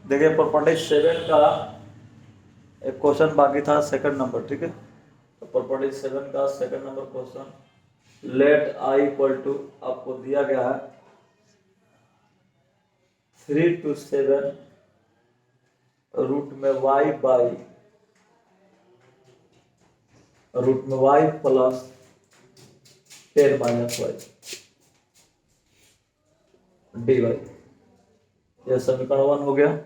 देखिए प्रॉपर्टी 7 का एक क्वेश्चन बाकी था, सेकंड नंबर, ठीक है। तो प्रॉपर्टी 7 का second number question, let I equal to, आपको दिया गया है 3 to 7 रूट में वाई बाई रूट में y plus 10 minus y d y. यह समीकरण 1 हो गया।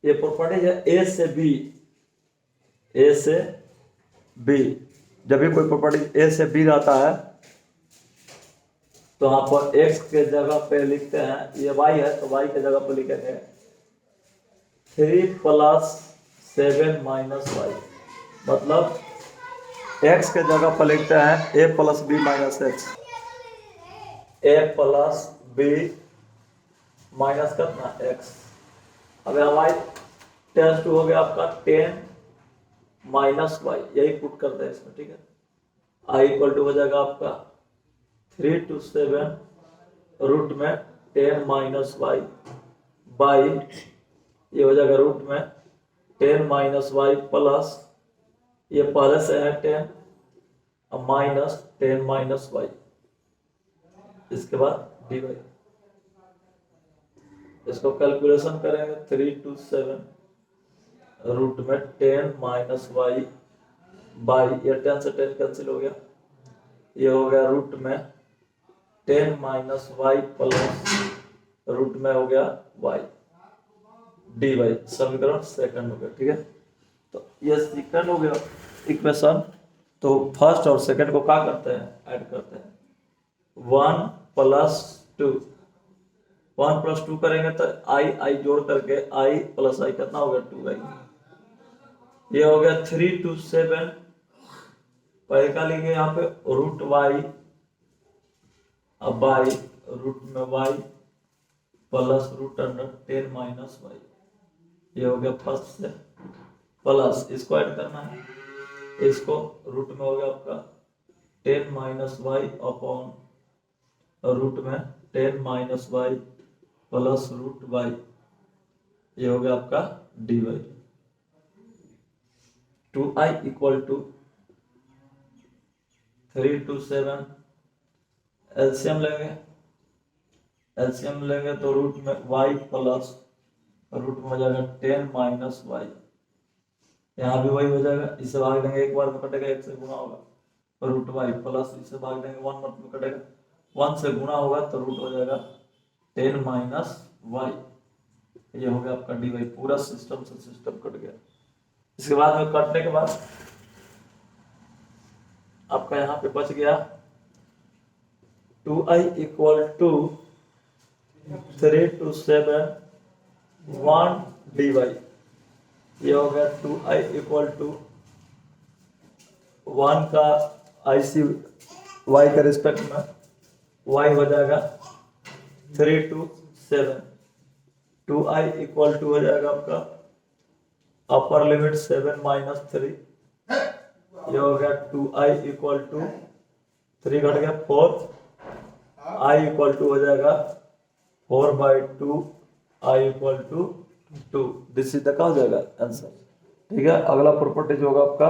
ये प्रॉपर्टी है ए से बी, ए से बी। जब भी कोई प्रॉपर्टी ए से बी रहता है तो यहाँ पर x के जगह पे लिखते हैं, ये y है तो y के जगह पे लिखेंगे 3 + 7 - y, मतलब x के जगह पर लिखते हैं a + b - x, a + b minus कितना x। अब y टेंस टू हो गया आपका 10 - y, यही पुट करते हैं इसमें, ठीक है। i इक्वल टू हो जाएगा आपका 3 to 7 रूट में 10 माइनस वाई बाई, ये हो जाएगा रूट में 10 माइनस वाई प्लस, ये पहले से है 10 माइनस 10 माइनस वाई, इसके बाद डी वाई। इसको कैलकुलेशन करेंगे 3 to 7 रूट में 10 माइनस वाई बाई, ये 10 से 10 कैंसिल हो गया, ये हो गया रूट में 10 माइनस वाई प्लस रूट में हो गया वाई डी वाई। समीकरण सेकंड हो गया, ठीक है। तो ये सेकंड हो गया इक्वेशन। तो फर्स्ट और सेकंड को क्या करते हैं, ऐड करते हैं, 1 + 2, 1 + 2 करेंगे तो आई जोड़ करके आई प्लस आई कितना हो गया 2i। ये हो गया 3 to 7, पहले का लिखे यहाँ पे रूट वाई अब बाई रूट में y plus root under 10 minus y, ये हो गया फर्स्ट से, प्लस इसको ऐड करना है, इसको रूट में हो गया आपका 10 माइनस वाई अपॉन रूट में 10 minus y plus root y, ये हो गया आपका d y. 2i equal to 3 to 7, LCM लेंगे, एलसीएम लेंगे तो रूट में y प्लस रूट में हो जाएगा 10 माइनस वाई, यहाँ भी वही हो जाएगा, इसे भाग देंगे एक बार में कटेगा, एक से गुना होगा, रूट वाई प्लस इसे भाग देंगे 1 मत में कटेगा, 1 से गुना होगा तो रूट हो जाएगा 10 माइनस वाई, ये हो गया आपका डी वाई। पूरा सिस्टम से सिस्टम कट गया। इसके बाद में कटने के बाद आपका यहाँ पे बच गया 2i equal to 3 to 7 1 d y, ये हो गया 2i इक्वल टू 1 का IC y के रिस्पेक्ट में y हो जाएगा 3 to 7, 2i इक्वल टू हो जाएगा आपका अपर लिमिट 7 माइनस 3, ये हो गया 2i इक्वल टू 3 घट गया 4, i इक्वल टू हो जाएगा 4/2, i equal to 2। This is the क्या हो जाएगा आंसर, ठीक है। अगला प्रॉपर्टी जो होगा आपका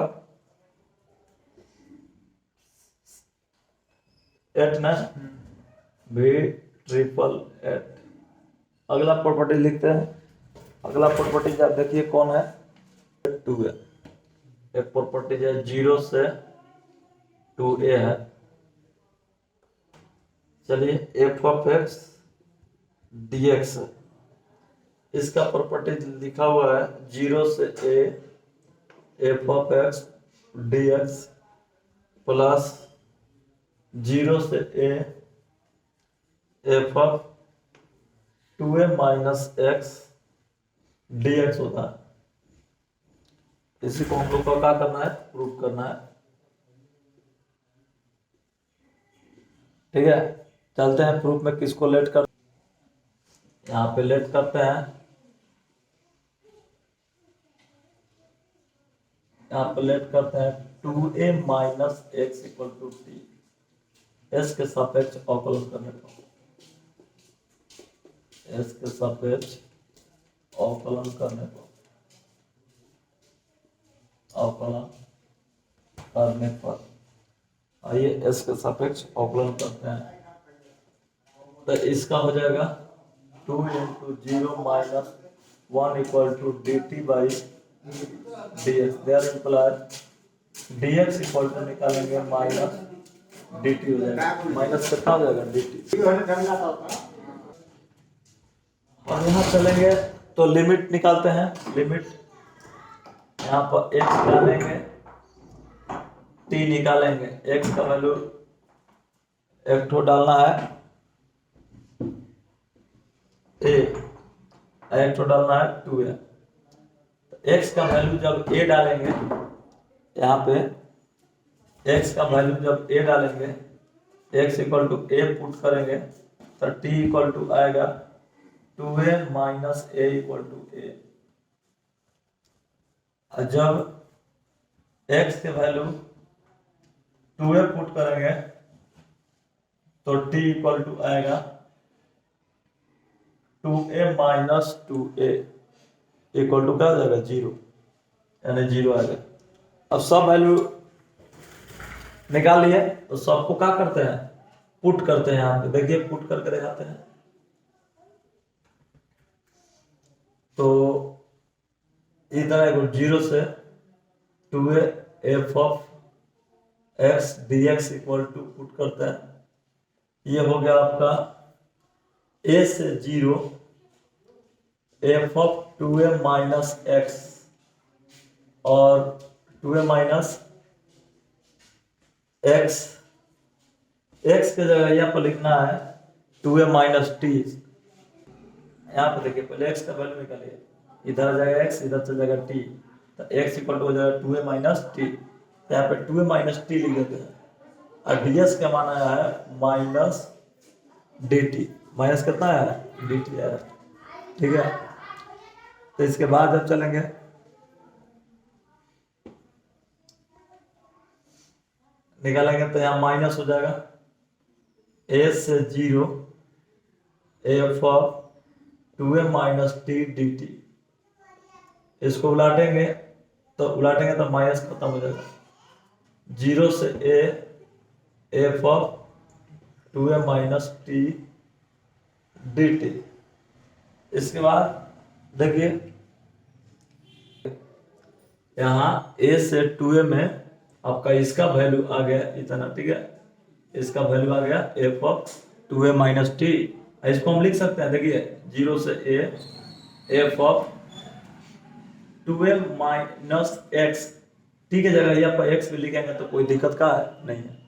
8 ना, V888। अगला प्रॉपर्टी लिखते हैं। अगला प्रॉपर्टी आप देखिए कौन है, 2 है। एक प्रॉपर्टी है 0 से 2a है। चलिए f(x) dx है, इसका प्रॉपर्टी लिखा हुआ है 0 से a f(x) dx प्लस 0 से a f(2a - x) dx होता है। इसी को हम लोग को क्या करना है, प्रूव करना है, ठीक है। चलते हैं प्रूफ में, किसको लेट कर, यहाँ पे लेट करते हैं, यहाँ पे लेट करते हैं 2a - x equal to t, s के सापेक्ष अवकलन करने को, s के सापेक्ष अवकलन करने पर आइए एस के सापेक्ष अवकलन करते हैं। तो इसका हो जाएगा 2 × 0 - 1 = dt by dx। There implies dx = निकालेंगे माइनस dt हो जाएगा। माइनस कितना हो जाएगा dt। और यहाँ चलेंगे तो लिमिट निकालते हैं। लिमिट यहाँ पर x डालेंगे, t निकालेंगे। x का वैल्यू एक ठो डालना है a, एक ठो डालना है 2a। तो x का वैल्यू जब a डालेंगे, यहाँ पे x का वैल्यू जब a डालेंगे, x = a पुट करेंगे तो t = आएगा 2a - a = a। और जब x के वैल्यू 2a पुट करेंगे तो t = आएगा 2a - 2a = क्या हो जाएगा 0, यानी 0 आएगा। अब सब वैल्यू निकाल लिए तो सबको क्या करते हैं पुट करते हैं। यहाँ पे देखिए पुट करके दिखाते हैं। तो इधर है 0 से 2a f(x) dx = पुट करते हैं। ये हो गया आपका a से 0 f(2a - x) और 2a - x। x के जगह यहाँ पर लिखना है 2a - t। यहाँ पे देखिए पहले x का वैल्यू निकालिए। इधर आ जाएगा x, इधर चल जाएगा t। तो x = हो जाएगा 2a - t। यहाँ पे 2a - t लिख देते हैं। और ds का मान आया है माइनस dt। माइनस कितना आया है dt आया। ठीक है। तो इसके बाद जब चलेंगे निकालेंगे तो यहाँ माइनस हो जाएगा a से 0 f(2a - t dt)। इसको उलाटेंगे तो माइनस खत्म हो जाएगा। 0 से a f(2a - t dt)। इसके बाद देखिए यहाँ a से 2a में आपका इसका वैल्यू आ गया इतना। ठीक है, इसका वैल्यू आ गया f(2a - t)। इसको हम लिख सकते हैं। देखिए 0 से a f(2a - x)। t के जगह यहाँ पर x भी लिखेंगे तो कोई दिक्कत का नहीं है,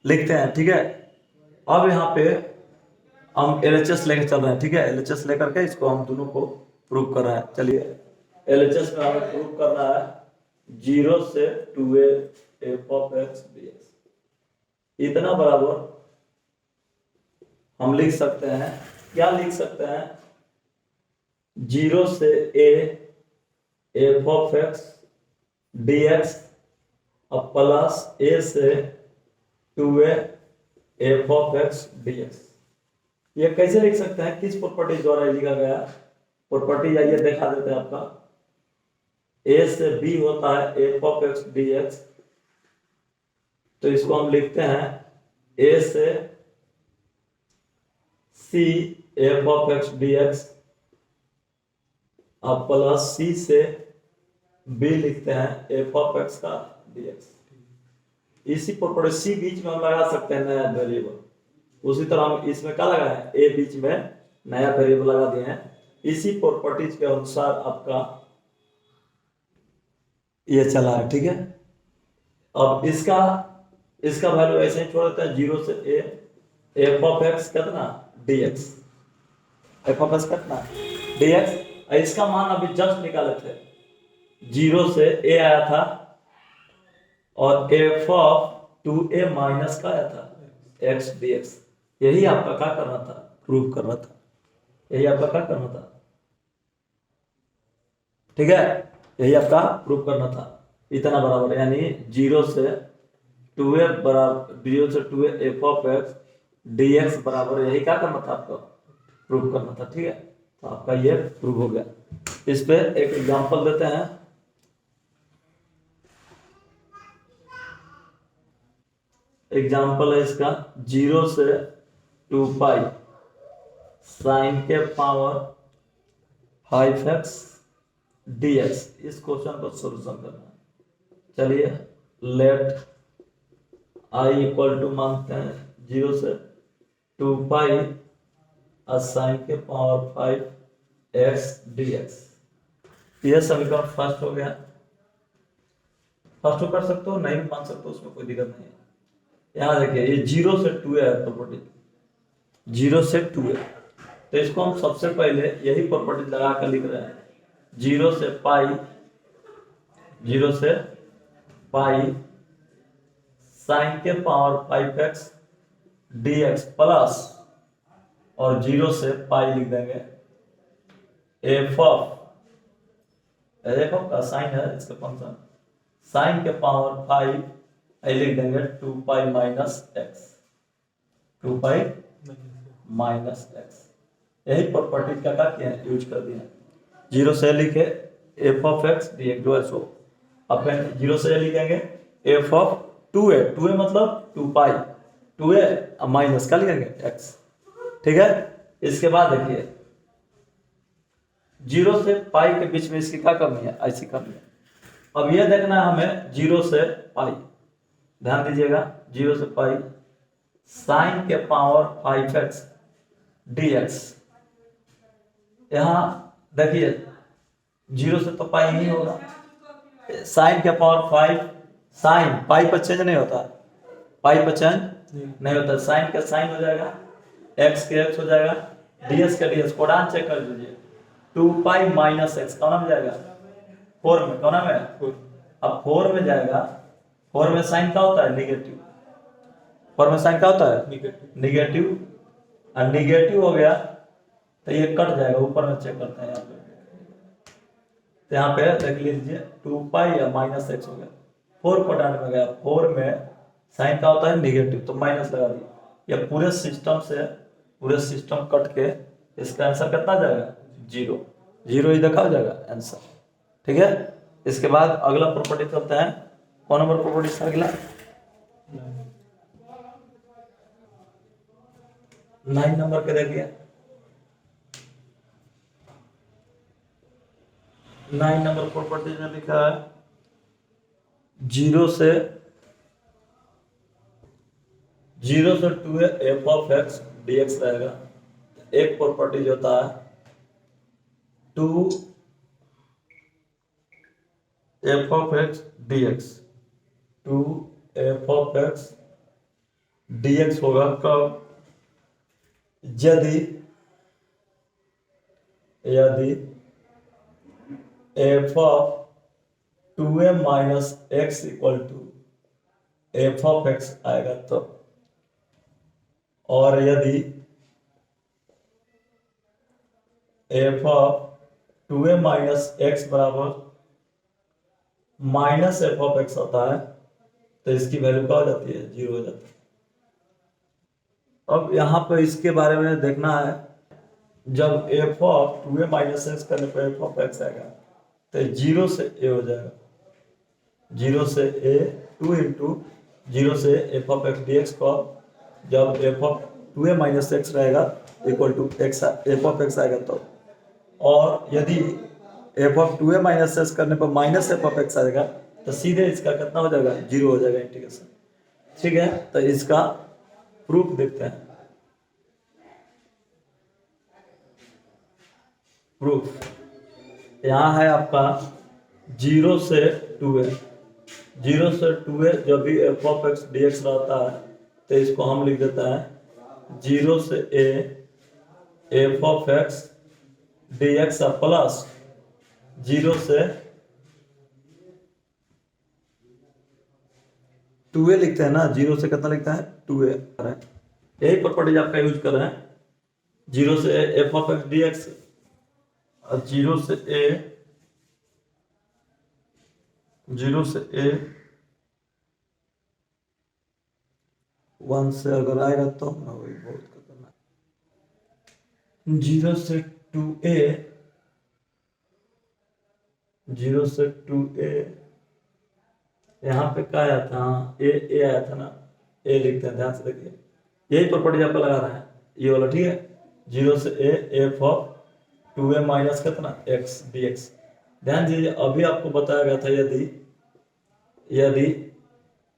लिखते हैं। ठीक है। अब यहाँ पे हम LHS लेकर चल रहे हैं। ठीक है, LHS लेकर के इसको हम दोनों को प्रूव कर रहे हैं। चलिए LHS में हमें प्रूव करना है 0 से 2a f(x) dx। इतना बराबर हम लिख सकते हैं। क्या लिख सकते हैं 0 से a f(x) dx और प्लस a से 2a f(x) dx। ये कैसे लिख सकते हैं, किस प्रॉपर्टी द्वारा लिखा गया प्रॉपर्टी आइए दिखा देते हैं। आपका a से b होता है f(x) dx। तो इसको हम लिखते हैं a से c f(x) dx अब प्लस c से b लिखते हैं f(x) का dx। इसी प्रॉपर्टी c बीच में हम लगा सकते हैं नया वेरिएबल। उसी तरह हम इसमें क्या लगाए हैं a बीच में नया वेरिएबल लगा दिए हैं। इसी प्रॉपर्टीज के अनुसार आपका ये चला है। ठीक है। अब इसका वैल्यू ऐसे ही छोड़ देते हैं 0 से a f(x) कितना dx। f(x) कितना dx। इसका मान अभी जस्ट निकाले थे 0 से a आया था और f(2a - का आया था x dx। यही आपका क्या करना था प्रूव करना था। यही आपका क्या करना था। ठीक है, यही आपका प्रूव करना था। इतना बराबर यानी 0 से 2a f(x) dx बराबर यही क्या करना था आपको प्रूव करना था। ठीक है, तो आपका ये प्रूव हो गया। इस पे एक एग्जांपल देते हैं। एग्जांपल है इसका 0 से 2 पाई साइन के पावर 5x dx। इस क्वेश्चन को सोल्यूशन करना है। चलिए लेट आई इक्वल टू मानते हैं 0 से 2 पाई साइन के पावर 5x dx। यह समीकरण फर्स्ट हो गया। फर्स्ट कर सकते हो, नहीं भी मान सकते हो, उसमें कोई दिक्कत नहीं है। यहाँ देखिए ये 0 से 2 है प्रॉपर्टी, 0 से 2 है, तो इसको हम सबसे पहले यही प्रॉपर्टी लगा कर लिख रहे हैं। 0 से पाई, 0 से पाई साइन के पावर 5x dx प्लस, और 0 से पाई लिख देंगे एफ ऑफ का साइन है इसका फंक्शन, साइन के पावर 5 लिख देंगे 2 पाई माइनस एक्स, 2 पाई माइनस एक्स। यही प्रॉपर्टी क्या किए हैं, यूज कर दिए। 0 से लिखे F of x D x, जो है सो अपन 0 से लिखेंगे एफ ऑफ 2a, 2a मतलब 2 पाई, 2a माइनस का लिखेंगे x, ठीक है। इसके बाद देखिए 0 से पाई के बीच में इसकी क्या करनी है, ऐसी करनी है। अब ये देखना है हमें 0 से पाई, ध्यान दीजिएगा 0 से पाई साइन के पावर 5x dx। यहां देखिए 0 से तो पाई नहीं होगा, साइन के पावर 5, साइन पाई पर चेंज नहीं होता, पाई पर चेंज नहीं होता, साइन का साइन हो जाएगा, एक्स के एक्स हो जाएगा, डीएस का डीएस। कोडान चेक कर लीजिए 2 पाई माइनस एक्स कौन में जाएगा, 4 में, कौन में, अब 4 में जाएगा। 4 में साइन क्या होता है, निगेटिव, 4 में साइन क्या होता है, निगेटिव, और निगेटिव हो गया तो ये कट जाएगा, ऊपर में चेक करते हैं यहाँ पे, तो यहाँ पे देख लीजिए 2 पाई या माइनस एक्स हो गया, 4 कोडान में गया, 4 में साइन का होता है निगेटिव, तो माइनस लगा दिया। ये पूरे सिस्टम कट के इसका आंसर कितना जाएगा, 0, 0 ही देखा हो जाएगा आंसर, ठीक है। इसके बाद अगला प्रॉपर्टी चलते हैं। कौन नंबर प्रॉपर्टी से अगला, 9 नंबर के देखिए। 9 नंबर प्रॉपर्टी में लिखा है 0 से 2 एफ ऑफ एक्स dx रहेगा। एक प्रॉपर्टी जो होता है 2 f of x dx, 2 f of x dx होगा कब, यदि f of 2a minus x equal to f of x आएगा तो, और यदि f of 2a minus x बराबर माइनस एफ ऑफ एक्स होता है तो इसकी वैल्यू क्या हो जाती है, 0 हो जाती है। अब यहाँ पर इसके बारे में देखना है, जब F of 2a minus x करने पर एफ ऑफ एक्स आएगा तो 0 से a हो जाएगा, 0 से a, 2 इंटू 0 से F of x D X को, जब F of 2a minus X रहेगा equal to X, F of x आएगा तो, और यदि f of 2a minus x करने पर माइनस एफ ऑफ एक्स आएगा तो सीधे इसका कितना हो जाएगा, 0 हो जाएगा इंटीग्रेशन, ठीक है। तो इसका प्रूफ देखते हैं। प्रूफ यहाँ है आपका 0 से 2a, 0 से 2a जब भी F of x D x रहता है तो इसको हम लिख देते हैं 0 से a F of x D x plus 0 से 2a लिखते हैं ना, 0 से कितना लिखता है, 2a। यही प्रॉपर्टी आपका यूज कर रहे हैं, 0 से F of x D x, 0 से a 1 से अगर आएगा तो वही बहुत करना, 0 से 2a 0 से 2a, यहाँ पे क्या आया था, ए आया था ना, ए लिखते हैं, ध्यान से देखिए, यही प्रॉपर्टी आपको लगा रहा है, ये वाला, ठीक है। 0 से a, F of 2a minus कितना x dx। ध्यान दीजिए, अभी आपको बताया गया था, यदि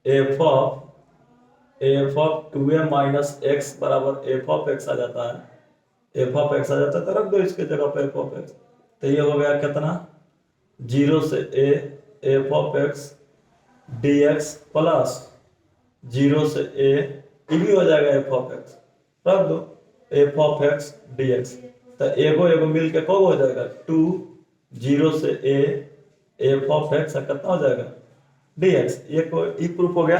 f of 2a minus x बराबर एफ ऑफ एक्स आ जाता है, एफ ऑफ एक्स आ जाता है तो रख दो इसके जगह पे एफ ऑफ एक्स, तो ये हो गया कितना, 0 से a F of x D x plus 0 से a, ये भी हो जाएगा एफ ऑफ एक्स, रख दो F of x D x, तो एगो मिल के कब हो जाएगा 2, 0 से a एफ ऑफ एक्स कितना हो जाएगा डी एक्स, ये प्रूफ हो गया।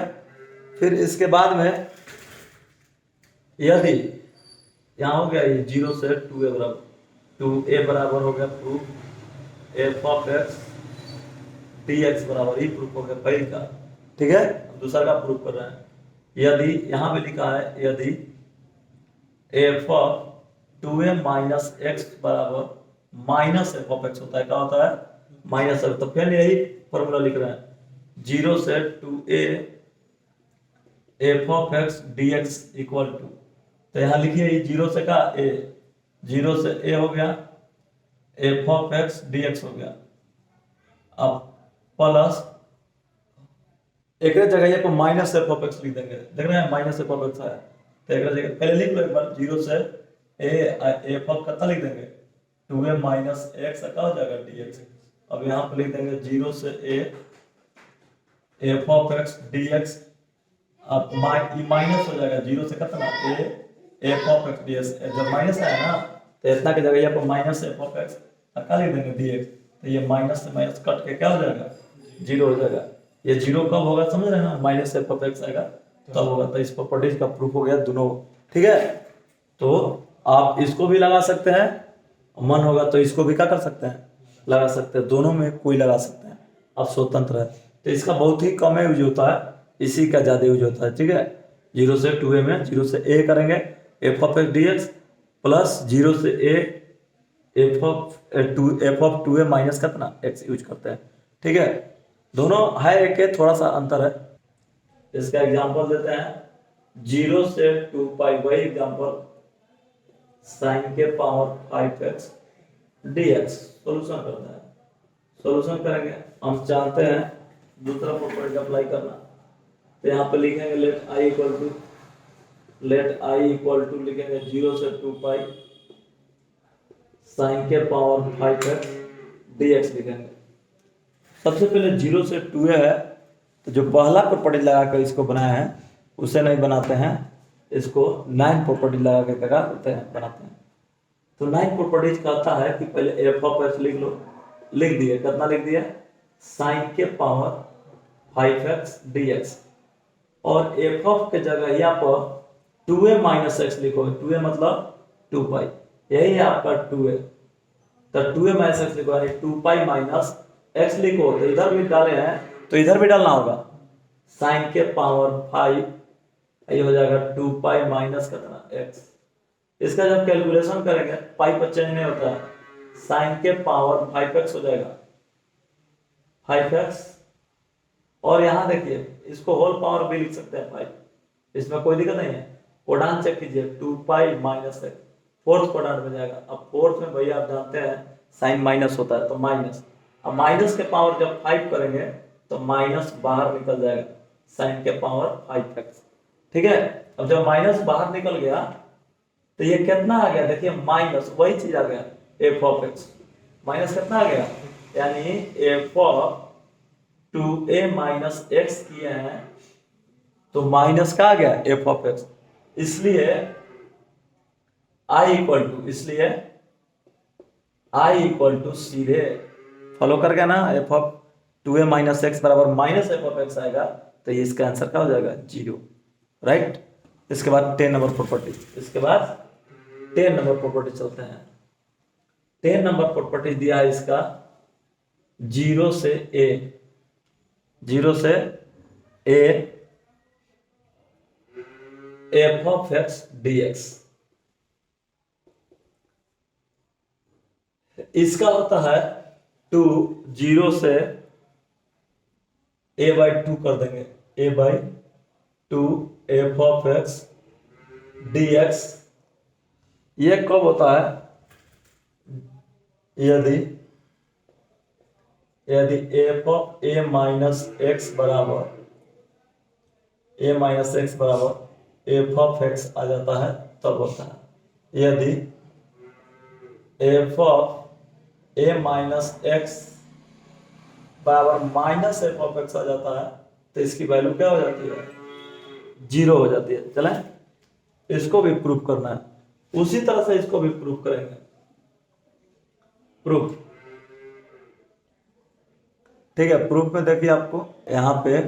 फिर इसके बाद में यदि यहाँ हो गया ये 0 से 2a बराबर, 2a बराबर हो गया proof F of x D x बराबर, ही प्रूफ हो गया पहले का, ठीक है। अब दूसरा का प्रूफ कर रहे हैं, यदि यहाँ पे लिखा है, यदि f of 2a minus x बराबर माइनस एफ ऑफ एक्स होता है, क्या होता है माइनस एफ, तो फिर यही फॉर्मूला लिख रहे हैं, 0 से 2a f of x D x equal to, तो यहाँ लिखिए 0 से का a, 0 से a हो गया F of x D x हो गया, अब प्लस एक जगह ये पर माइनस एफ ऑफ एक्स लिख देंगे, देख रहे हैं माइनस एफ ऑफ एक्स आया, तो एक जगह पहले लिख लो एक बार, 0 से a एफ ऑफ कितना लिख देंगे 2a माइनस एक्स क्या हो जाएगा dx। अब यहाँ पर लिख देंगे 0 से a F of x dx, अब माइनस हो जाएगा 0 से कितना a F of x dx, जब माइनस आया ना तो इतना की जगह यहाँ पर माइनस एफ ऑफ एक्स क्या लिख देंगे dx, तो ये माइनस से माइनस कट के क्या हो जाएगा 0 हो जाएगा। ये 0 कब होगा समझ रहे हैं ना, माइनस एफ ऑफ एक्स आएगा तब होगा, तो इस प्रॉपर्टीज का प्रूफ हो गया दोनों, ठीक है। तो आप इसको भी लगा सकते हैं, मन होगा तो इसको भी क्या कर सकते हैं, लगा सकते हैं, दोनों में कोई लगा सकते हैं, आप स्वतंत्र है। तो इसका बहुत ही कम यूज होता है, इसी का ज्यादा यूज होता है, ठीक है। 0 से 2a में 0 से a करेंगे F of x D x plus 0 से a F of 2a minus कितना x यूज करते हैं, ठीक है। दोनों है एक है, थोड़ा सा अंतर है। इसका एग्जांपल देते हैं, 0 से 2 पाई, वही एग्जांपल, साइन के पावर 5x dx, सॉल्यूशन करते हैं, सॉल्यूशन करेंगे, हम चाहते हैं दूसरा प्रॉपर्टी अप्लाई करना, तो यहाँ पे लिखेंगे लेट i इक्वल टू लिखेंगे 0 से 2 पाई साइन के पावर 5x dx लिखेंगे। सबसे पहले 0 से 2a है, तो जो पहला प्रॉपर्टी लगा कर इसको बनाया है उसे नहीं बनाते हैं, इसको 9 प्रॉपर्टी लगा के क्या करते हैं, बनाते हैं। तो 9 प्रॉपर्टीज कहता है कि पहले एफ ऑफ एक्स लिख लो, लिख दिए, कितना लिख दिया साइन के पावर 5x dx, और एफ ऑफ के जगह यहाँ पर 2a माइनस एक्स लिखो, 2a मतलब 2 पाई, यही है आपका 2a, तो 2a माइनस एक्स लिखो, यानी 2 पाई माइनस एक्स लिखो, तो इधर भी डाले हैं तो इधर भी डालना होगा, साइन के पावर 5, ये हो जाएगा 2 पाई माइनस कितना x। इसका जब कैलकुलेशन करेंगे पाई पर चेंज नहीं होता है, साइन के पावर 5x हो जाएगा 5x, और यहाँ देखिए इसको होल पावर भी लिख सकते हैं 5, इसमें कोई दिक्कत नहीं है। कोडान चेक कीजिए, 2 पाई माइनस एक्स, फोर्थ कोडान में जाएगा। अब फोर्थ में भैया आप जानते हैं साइन माइनस होता है, तो माइनस, अब माइनस के पावर जब 5 करेंगे तो माइनस बाहर निकल जाएगा, साइन के पावर 5x, ठीक है। अब जब माइनस बाहर निकल गया तो ये कितना आ गया, देखिए माइनस, वही चीज आ गया एफ ऑफ एक्स, माइनस कितना आ गया, यानी f of 2a minus x किए हैं तो माइनस का आ गया एफ ऑफ एक्स, इसलिए i इक्वल टू सीधे फॉलो कर गया ना, F of 2a minus x बराबर माइनस एफ ऑफ एक्स आएगा, तो ये इसका आंसर क्या हो जाएगा 0, राइट। इसके बाद 10 नंबर प्रॉपर्टी, इसके बाद 10 नंबर प्रॉपर्टी चलते हैं। 10 नंबर प्रॉपर्टी दिया है इसका 0 से a F of x dx, इसका होता है टू 0 से a/2 कर देंगे, a/2 f(x) dx। ये कब होता है? यदि f(a माइनस x) बराबर f(x) आ जाता है तब होता है। यदि f(a माइनस x) बराबर माइनस f(x) आ जाता है तो इसकी वैल्यू क्या हो जाती है? 0 हो जाती है। चलें, इसको भी प्रूफ करना है, उसी तरह से इसको भी प्रूफ करेंगे। प्रूफ, ठीक है। प्रूफ में देखिए आपको यहाँ पे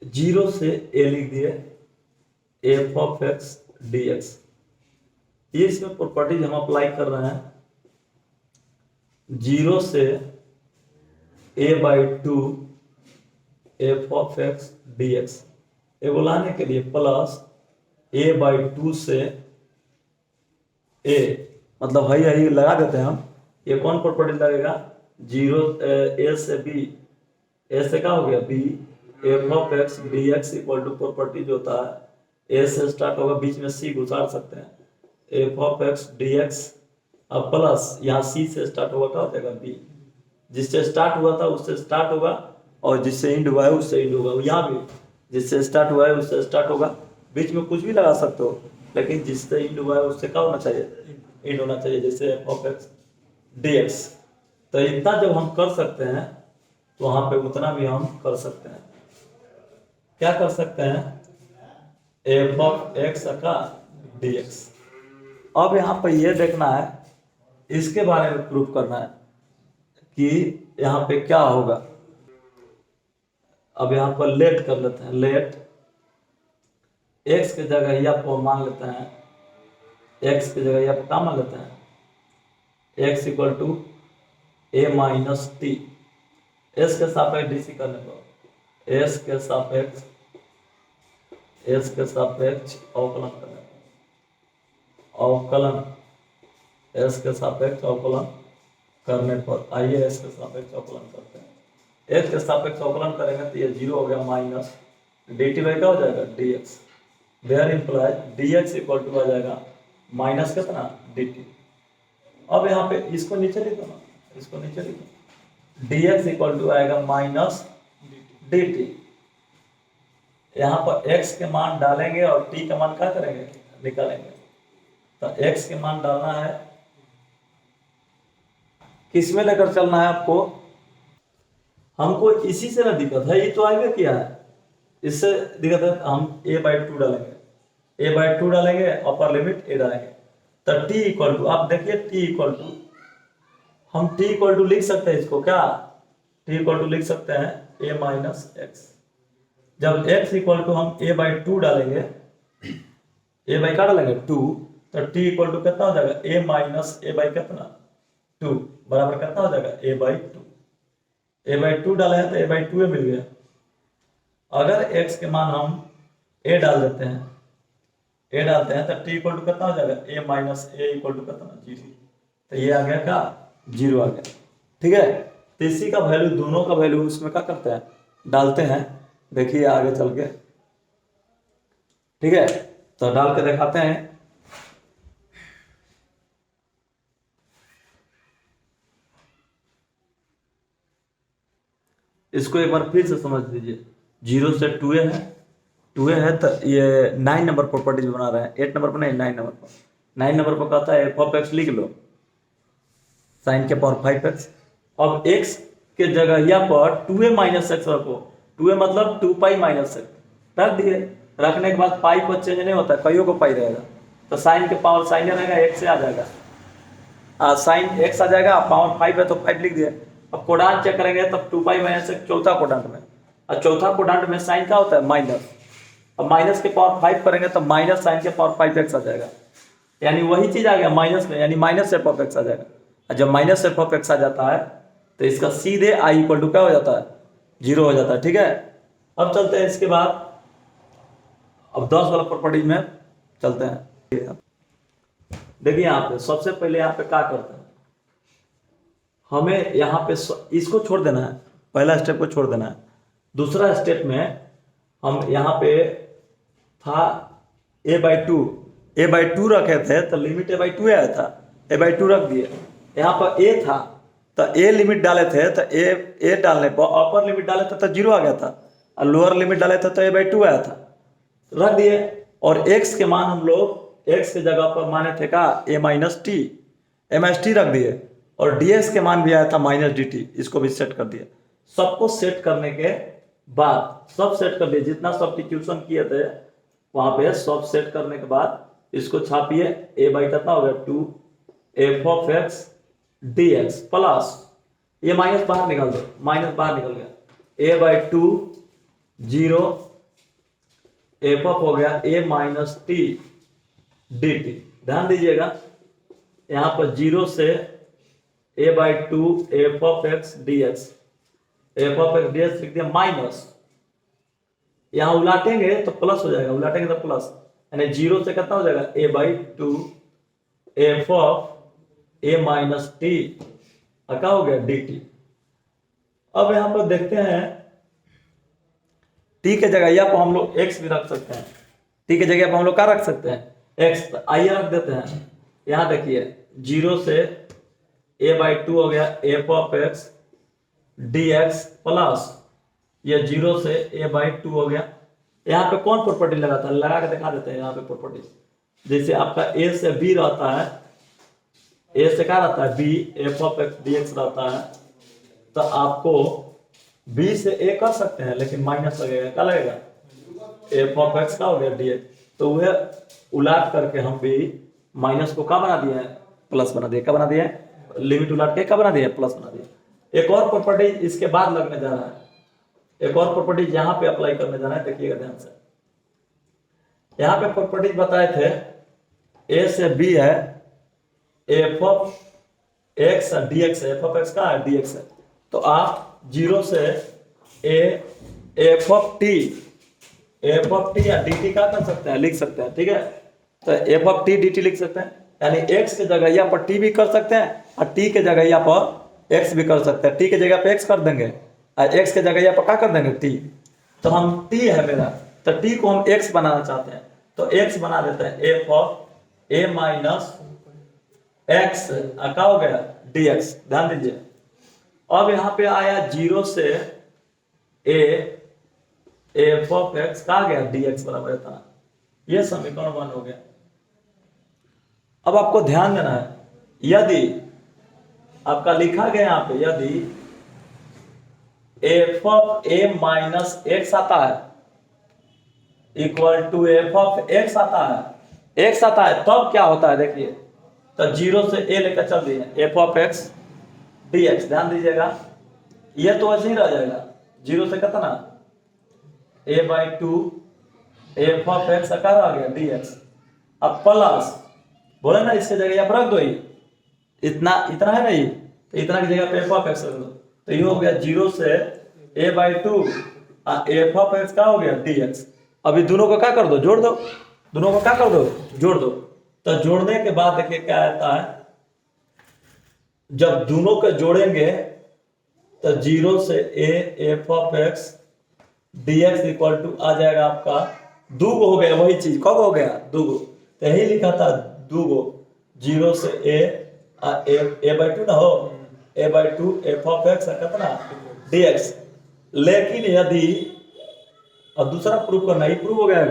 0 से a लिख दिए, f(x) dx। ये इसमें प्रॉपर्टीज हम अप्लाई कर रहे हैं। 0 से a/2 f(x) dx एगो लाने के लिए प्लस a/2 से a, मतलब है यही लगा देते हैं हम। ये कौन प्रॉपर्टी लगेगा? 0 a से b, a से क्या हो गया b, f(x) dx equal to property जो होता है a से स्टार्ट होगा, बीच में c घुसा सकते हैं, f(x) dx अब प्लस यहाँ c से स्टार्ट होगा, क्या हो जाएगा b, जिससे स्टार्ट हुआ था उससे स्टार्ट होगा और जिससे एंड हुआ है उससे एंड होगा। यहाँ भी जिससे स्टार्ट हुआ है उससे स्टार्ट होगा, बीच में कुछ भी लगा सकते हो, लेकिन जिससे एंड हुआ है उससे क्या होना चाहिए? एंड होना चाहिए, जैसे f(x) dx। तो इतना जब हम कर सकते हैं तो वहां पे उतना भी हम कर सकते हैं। क्या कर सकते हैं? f(x) का dx। अब यहाँ पे ये देखना है, इसके बारे में प्रूफ करना है कि यहाँ पे क्या होगा। अब यहाँ पर लेट कर लेते हैं, लेट x के जगह यहाँ पर मान लेते हैं, x के जगह यहाँ पर क्या मान लेते हैं? x equal to a minus t, s के सापेक्ष dc करने पर s के सापेक्ष अवकलन करने पर, अवकलन s के सापेक्ष अवकलन करने पर, आइए s के सापेक्ष अवकलन करते हैं। s के सापेक्ष अवकलन करेंगे तो ये 0 हो गया, माइनस dt बाई क्या हो जाएगा? dx। Where implies dx equal to आ जाएगा माइनस कितना? dt। अब यहाँ पे इसको नीचे लिखो ना, इसको नीचे लिखो, dx इक्वल टू आएगा माइनस dt। यहाँ पर x के मान डालेंगे और t का मान क्या करेंगे? निकालेंगे। तो x के मान डालना है, किस में लेकर चलना है आपको? हमको इसी से ना दिक्कत है, ये तो आगे किया है, इससे दिक्कत है। हम a/2 डालेंगे, a/2 डालेंगे, अपर लिमिट a डालेंगे। तो t इक्वल टू, आप देखिए t इक्वल टू, हम t इक्वल टू लिख सकते हैं इसको, क्या t इक्वल टू लिख सकते हैं a माइनस x। जब x इक्वल टू हम a/2 डालेंगे, a बाई क्या डालेंगे? 2, तो t इक्वल टू कितना हो जाएगा? a माइनस a बाई कितना? 2 बराबर कितना हो जाएगा? a/2। a/2 डाले हैं तो a/2 मिल गया। अगर x के मान हम a डाल देते हैं, a डालते हैं तो t इक्वल टू कितना हो जाएगा? a minus a equal to कितना? 0। तो ये आ गया क्या? 0 आ गया। ठीक है, तो इसी का वैल्यू, दोनों का वैल्यू उसमें क्या करते हैं? डालते हैं। देखिए आगे चल के, ठीक है, तो डाल के दिखाते हैं। इसको एक बार फिर से समझ लीजिए। 0 से 2a है, 2a है तो ये 9 नंबर प्रॉपर्टीज बना रहे हैं, 8 नंबर पर नहीं, 9 नंबर पर। 9 नंबर पर कहता है f(x) लिख लो sin के पावर 5x। अब x के जगह यहाँ पर 2a माइनस x रखो, 2a मतलब 2 पाई माइनस x रख दिए। रखने के बाद पाई पर चेंज नहीं होता, कईयों को पाई रहेगा, तो साइन के पावर साइन रहेगा, x से आ जाएगा, साइन x आ जाएगा, पावर 5 है तो 5 लिख दिया। अब कोडांट चेक करेंगे तब 2 पाई माइनस x चौथा कोडांट में, और चौथा कोडांट में साइन क्या होता है? माइनस। अब माइनस के पावर 5 करेंगे तो माइनस साइन के पावर 5x आ जाएगा, यानी वही चीज आ गया माइनस में, यानी माइनस f(x) आ जाएगा। और जब माइनस f(x) आ जाता है तो इसका सीधे i इक्वल टू क्या हो जाता है? 0 हो जाता है। ठीक है, अब चलते हैं इसके बाद, अब 10 वाला प्रॉपर्टीज में चलते हैं। देखिए यहाँ पे सबसे पहले यहाँ पे क्या करते हैं, हमें यहाँ पे इसको छोड़ देना है, पहला स्टेप को छोड़ देना है। दूसरा स्टेप में हम यहाँ पे था a/2 रखे थे तो लिमिट a/2 आया था, a/2 रख दिए। यहाँ पर a था तो a लिमिट डाले थे तो a डालने पर अपर लिमिट डाले थे तो 0 आ गया था, और लोअर लिमिट डाले थे तो a/2 आया था, रख दिए। और x के मान हम लोग x के जगह पर माने थे का a-t रख दिए, और dx के मान भी आया था -dt, इसको भी सेट कर दिया। सबको सेट करने के बाद सब सेट कर दिए, जितना सब्स्टिट्यूशन किए थे वहां पे सब सेट करने के बाद इसको छापिए, a/, कितना हो गया 2f(x) dx प्लस ये माइनस बाहर निकाल दो, माइनस बाहर निकल गया, a/2 0 f हो गया a-t dt। ध्यान दीजिएगा यहाँ पर 0 से a/2 f(x) dx, f(x) dx लिख दिया माइनस, यहाँ उलाटेंगे तो प्लस हो जाएगा, उलाटेंगे तो प्लस, यानी 0 से कितना हो जाएगा a/2 f a-t क्या हो गया dt। अब यहाँ पर देखते हैं t के जगह यहाँ पर हम लोग x भी रख सकते हैं, t के जगह पर हम लोग क्या रख सकते हैं x, तो आइए रख देते हैं। यहाँ देखिए 0 से a/2 हो गया f(x) dx प्लस ये 0 से a/2 हो गया। यहाँ पे कौन प्रॉपर्टी लगाता है, लगा के दिखा देते हैं। यहाँ पे प्रॉपर्टी जैसे आपका a से b रहता है, a से क्या रहता है b f(x) dx रहता है, तो आपको b से a कर सकते हैं, लेकिन माइनस लगेगा, क्या लगेगा f(x) का हो गया dx, तो वह उलाट करके हम भी माइनस को क्या बना दिया है, प्लस बना दिया। क्या बना दिया है, लिमिट उलाट के क्या बना दिया, प्लस बना दिया। एक और प्रॉपर्टी इसके बाद लगने जा रहा है, एक और प्रॉपर्टी यहाँ पे अप्लाई करने जाना है, देखिएगा ध्यान से। यहाँ पे प्रॉपर्टी बताए थे a से b है f(x) dx है, f(x) का है dx है, तो आप 0 से a f(t) या dt का कर सकते हैं, लिख सकते हैं, ठीक है। तो f(t) dt लिख सकते हैं, यानी x के जगह यहाँ पर t भी कर सकते हैं, और t के जगह यहाँ पर x भी कर सकते हैं। t के जगह पे x कर देंगे और x के जगह यहाँ पर क्या कर देंगे t, तो हम t है मेरा, तो t को हम x बनाना चाहते हैं, तो x बना देते हैं f a-x क्या हो गया dx। ध्यान दीजिए, अब यहाँ पे आया 0 से a f(x) का गया dx बराबर था, ये समीकरण 1 हो गया। अब आपको ध्यान देना है, यदि आपका लिखा गया यहाँ पे यदि f(a-x) आता है इक्वल टू f(x) आता है, x आता है, तब क्या होता है देखिए, तो 0 से a लेकर चल दिए f(x) dx। ध्यान दीजिएगा, ये तो ऐसे ही रह जाएगा, 0 से कितना a/2 f(x) का आ गया dx, अब प्लस बोले ना इसके जगह यहाँ पर रख दो, इतना है ना, ये तो इतना की जगह पे f(x) रख दो, तो ये हो गया 0 से a/2 f(x) का हो गया dx। अभी दोनों को क्या कर दो, जोड़ दो, दोनों को क्या कर दो, जोड़ दो। तो जोड़ने के बाद देखिए क्या आता है, जब दोनों को जोड़ेंगे तो 0 से a f(x) dx equal to आ जाएगा आपका दूगो हो गया, वही चीज कब हो गया दूगो, तो यही लिखा था दूगो, 0 से a/2 ना हो a/2 f(x) कितना dx। लेकिन यदि अब दूसरा प्रूफ करना, ये प्रूफ हो गया है,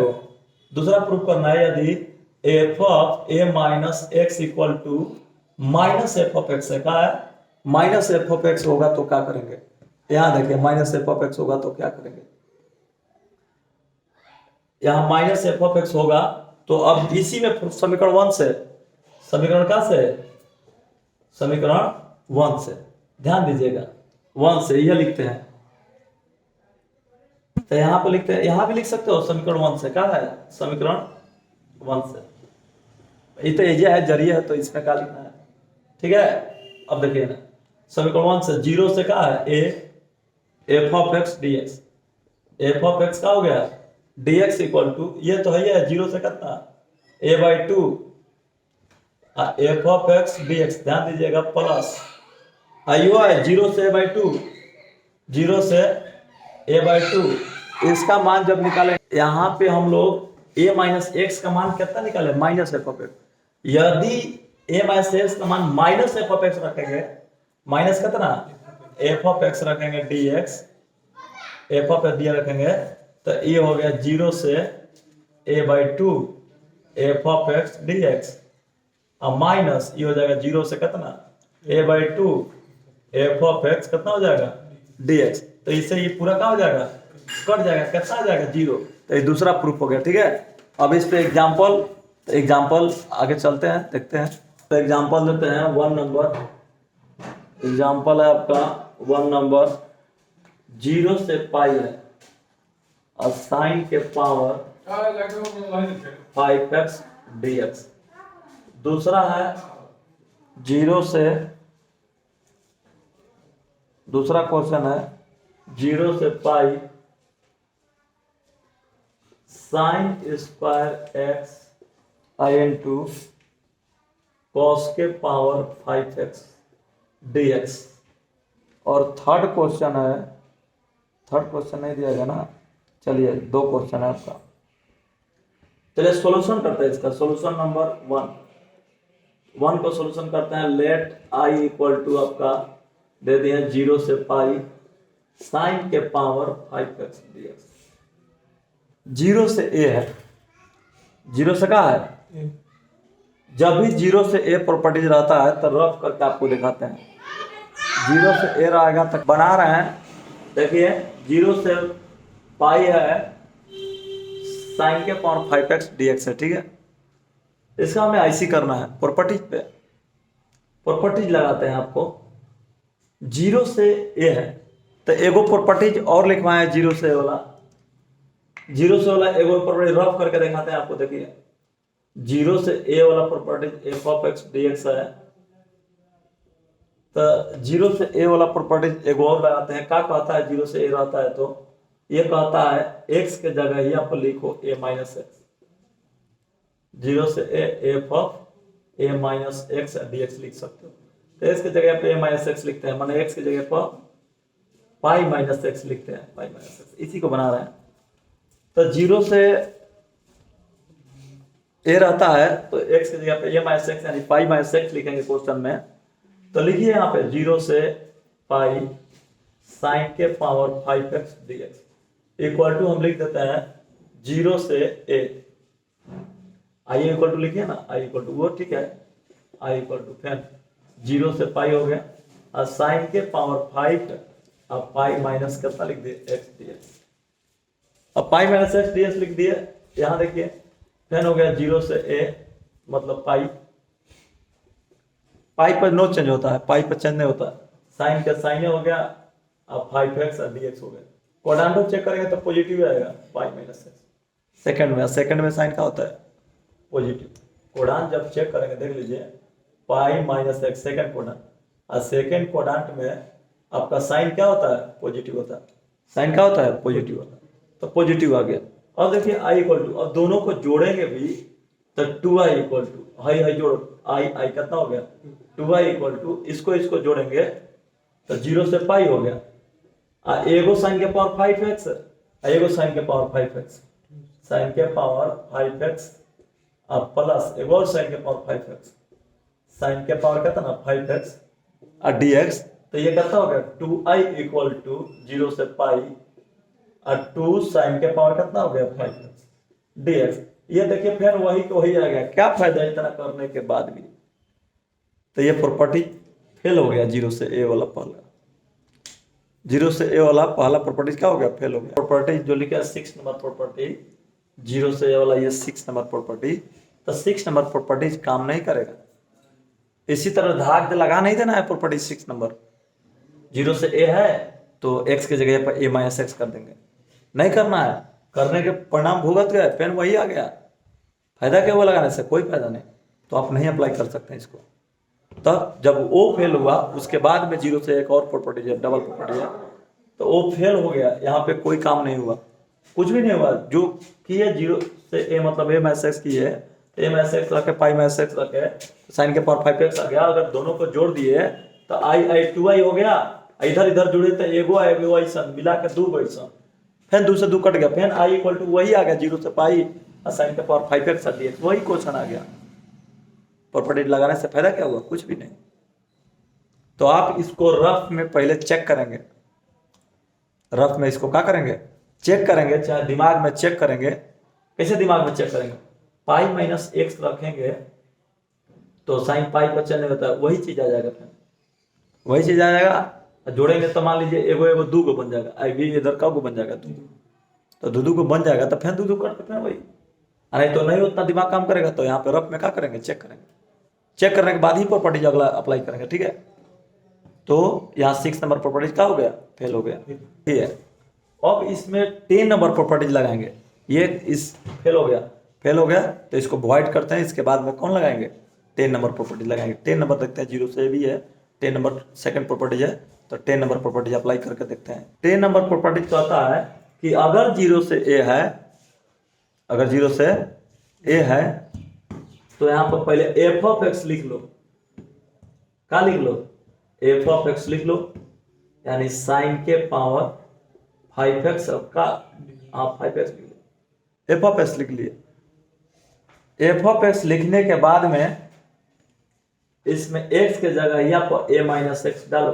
दूसरा प्रूफ करना है, यदि f(a-x) इक्वल टू -f(x) है, क्या है -f(x) होगा तो क्या करेंगे, यहाँ देखिए -f(x) होगा तो क्या करेंगे, यहाँ -f(x) होगा तो अब इसी में समीकरण 1 से, समीकरण का से, समीकरण 1 से, ध्यान दीजिएगा 1 से यह लिखते हैं, तो यहाँ पे लिखते हैं, यहाँ भी लिख सकते हो समीकरण 1 से, क्या है समीकरण 1 से, ये तो एजिया है, जरिए है, तो इसमें क्या लिखना है, ठीक है। अब देखिए ना समीकरण 1 से 0 से क्या है a f(x) dx, f(x) का हो गया dx इक्वल टू, ये तो है 0 से कितना a/2 f(x) dx। ध्यान दीजिएगा प्लस आयु है 0 से a/2, 0 से a/2, इसका मान जब निकालें यहाँ पे हम लोग a माइनस एक्स का मान कितना निकाले माइनस एफ ऑफ एक्स। यदि a माइनस एक्स का मान माइनस एफ ऑफ एक्स रखेंगे, माइनस कितना एफ ऑफ एक्स रखेंगे D x, F of D रखेंगे तो ये हो गया 0 से a/2 F of x D x, और माइनस ये हो जाएगा 0 से कितना a/2 एफ ऑफ एक्स कितना हो जाएगा डी एक्स। तो इससे ये पूरा क्या हो जाएगा कट जाएगा, कितना आ जाएगा 0। तो ये दूसरा प्रूफ हो गया, ठीक है। अब इस पे एग्जाम्पल आगे चलते हैं, देखते हैं। तो एग्जाम्पल देते हैं 1 नंबर। एग्जाम्पल है आपका 1 नंबर, 0 से पाई है और साइन के पावर 5x dx। दूसरा है 0 से, दूसरा क्वेश्चन है 0 से pi sine square x into cos के पावर 5x dx। और थर्ड क्वेश्चन है, थर्ड क्वेश्चन नहीं दिया गया ना, चलिए 2 क्वेश्चन है आपका। चलिए सॉल्यूशन करते हैं इसका। सॉल्यूशन नंबर 1 को सॉल्यूशन करते हैं। लेट आई इक्वल टू आपका दे दिया 0 से पाई साइन के पावर 5x dx। 0 से a है, 0 से क्या है, जब भी 0 से a प्रॉपर्टीज रहता है तो रफ करके आपको दिखाते हैं। 0 से a रहेगा तक बना रहे हैं। देखिए 0 से पाई है साइन के पावर 5x dx है, ठीक है। इसका हमें आईसी करना है, प्रॉपर्टीज पे प्रॉपर्टीज लगाते हैं आपको। 0 से a है तो एगो प्रॉपर्टीज और लिखवाए 0 से वाला, 0 से वाला एगो प्रॉपर्टी रफ करके दिखाते हैं आपको। देखिए 0 से a वाला properties F of x dx है, तो 0 से a वाला प्रॉपर्टीज एगो और लगाते हैं। क्या कहता है 0 से a रहता है तो ये कहता है x के जगह ही आप लिखो a माइनस एक्स। 0 से a F of a minus x dx लिख सकते हो। तो x की जगह पे a माइनस एक्स लिखते हैं, माने x की जगह पर पाई माइनस एक्स लिखते हैं, पाई माइनस एक्स, इसी को बना रहे हैं। तो 0 से a रहता है तो x की जगह पे a माइनस एक्स यानी पाई माइनस एक्स लिखेंगे क्वेश्चन में। तो लिखिए यहाँ पे 0 से पाई साइन के power 5x dx equal to हम लिख देते हैं 0 से a। आई इक्वल टू लिखिए ना, आई इक्वल टू वो, ठीक है। आई इक्वल टू फिर 0 से पाई हो गया और साइन के पावर 5 अब पाई माइनस कितना लिख दिए x dx। अब पाई माइनस x dx लिख दिए। यहाँ देखिए फिर हो गया 0 से a मतलब पाई, पाई पर नो चेंज होता है, पाई पर चेंज नहीं होता है। साइन का साइन हो गया, अब 5x और dx हो गया। क्वाड्रेंट चेक करेंगे तो पॉजिटिव आएगा पाई माइनस एक्स। सेकंड में साइन का होता है पॉजिटिव। क्वाड्रेंट जब चेक करेंगे देख लीजिए पाई माइनस एक्स सेकंड क्वाड्रेंट, और सेकंड क्वाड्रेंट में आपका साइन क्या होता है पॉजिटिव होता है। साइन क्या होता है पॉजिटिव होता है, तो पॉजिटिव आ गया। अब देखिए आई इक्वल टू, अब दोनों को जोड़ेंगे भी तो 2i इक्वल टू हाई जोड़ आई कितना हो गया 2i इक्वल टू, इसको जोड़ेंगे तो 0 से पाई हो गया। एगो साइन के पावर 5x, एगो साइन के पावर 5x, साइन के पावर 5x अब प्लस एगो और साइन के पावर 5x, साइन के पावर कितना 5x और dx। तो ये कितना हो गया 2i इक्वल टू 0 से पाई और 2 साइन के पावर कितना हो गया 5x dx। ये देखिए फिर वही को वही आ गया। क्या फायदा इतना करने के बाद भी। तो ये प्रॉपर्टी फेल हो गया 0 से a वाला पहला, 0 से a वाला पहला प्रॉपर्टी क्या हो गया फेल हो गया। प्रॉपर्टी जो लिखा है 6 नंबर प्रॉपर्टी, 0 से a वाला ये 6 नंबर प्रॉपर्टी, तो 6 नंबर प्रॉपर्टी काम नहीं करेगा। इसी तरह धाक लगा नहीं देना है प्रॉपर्टी 6 नंबर। 0 से a है तो x की जगह पर a माइनस एक्स कर देंगे, नहीं करना है। करने के परिणाम भुगत गए, पेन वही आ गया। फायदा क्या हुआ लगाने से, कोई फायदा नहीं। तो आप नहीं अप्लाई कर सकते हैं इसको। तब जब वो फेल हुआ उसके बाद में 0 से एक और प्रॉपर्टी है डबल प्रॉपर्टी है, तो वो फेल हो गया। यहाँ पे कोई काम नहीं हुआ, कुछ भी नहीं हुआ। जो किए 0 से a मतलब a माइनस एक्स की है, a माइनस एक्स रखे पाई माइनस एक्स रखे साइन के पावर 5x आ गया। अगर दोनों को जोड़ दिए तो आई 2i हो गया, इधर इधर जुड़े तो एगो एगो ऐसा मिला के 2 ऐसा, फिर 2 से 2 कट गया, फिर i इक्वल टू वही आ गया 0 से पाई sin के पावर 5x dx, वही क्वेश्चन आ गया। प्रॉपर्टी लगाने से फायदा क्या हुआ? कुछ भी नहीं। तो आप इसको रफ में पहले चेक करेंगे, रफ में इसको क्या करेंगे? चेक करेंगे, चाहे दिमाग में चेक करेंगे। कैसे दिमाग में चेक करेंगे? पाई माइनस एक्स रखेंगे तो साइन पाई पर चलने होता है, वही चीज आ जाएगा, फिर वही चीज आ जाएगा। जोड़ेंगे तो मान लीजिए एगो एगो 2 को बन जाएगा, आई भी इधर का को बन जाएगा 2, तो 2 को बन जाएगा, तो फिर 2 करते फिर वही। नहीं तो नहीं उतना दिमाग काम करेगा, तो यहाँ पे रफ में क्या करेंगे? चेक करेंगे। चेक करने के बाद ही प्रॉपर्टीज अगला अप्लाई करेंगे, ठीक है। तो यहाँ 6 नंबर प्रॉपर्टीज क्या हो गया? फेल हो गया, ठीक है। अब इसमें 10 नंबर प्रॉपर्टीज लगाएंगे, ये इस फेल हो गया, फेल हो गया तो इसको वॉइड करते हैं। इसके बाद में कौन लगाएंगे? 10 नंबर प्रॉपर्टीज लगाएंगे। 10 नंबर देखते हैं, 0 से भी है, 10 नंबर सेकंड प्रॉपर्टीज है, तो 10 नंबर प्रॉपर्टीज अप्लाई करके देखते हैं। 10 नंबर प्रॉपर्टीज कहता है कि अगर 0 से a है, अगर 0 से a है तो यहाँ पर पहले एफ ऑफ एक्स लिख लो। क्या लिख लो? एफ ऑफ एक्स लिख लो, यानी साइन के पावर 5x का, आप 5x लिख लो, एफ ऑफ एक्स लिख लिए। एफ ऑफ एक्स लिखने के बाद में इसमें x के जगह यहाँ पर a माइनस एक्स डालो,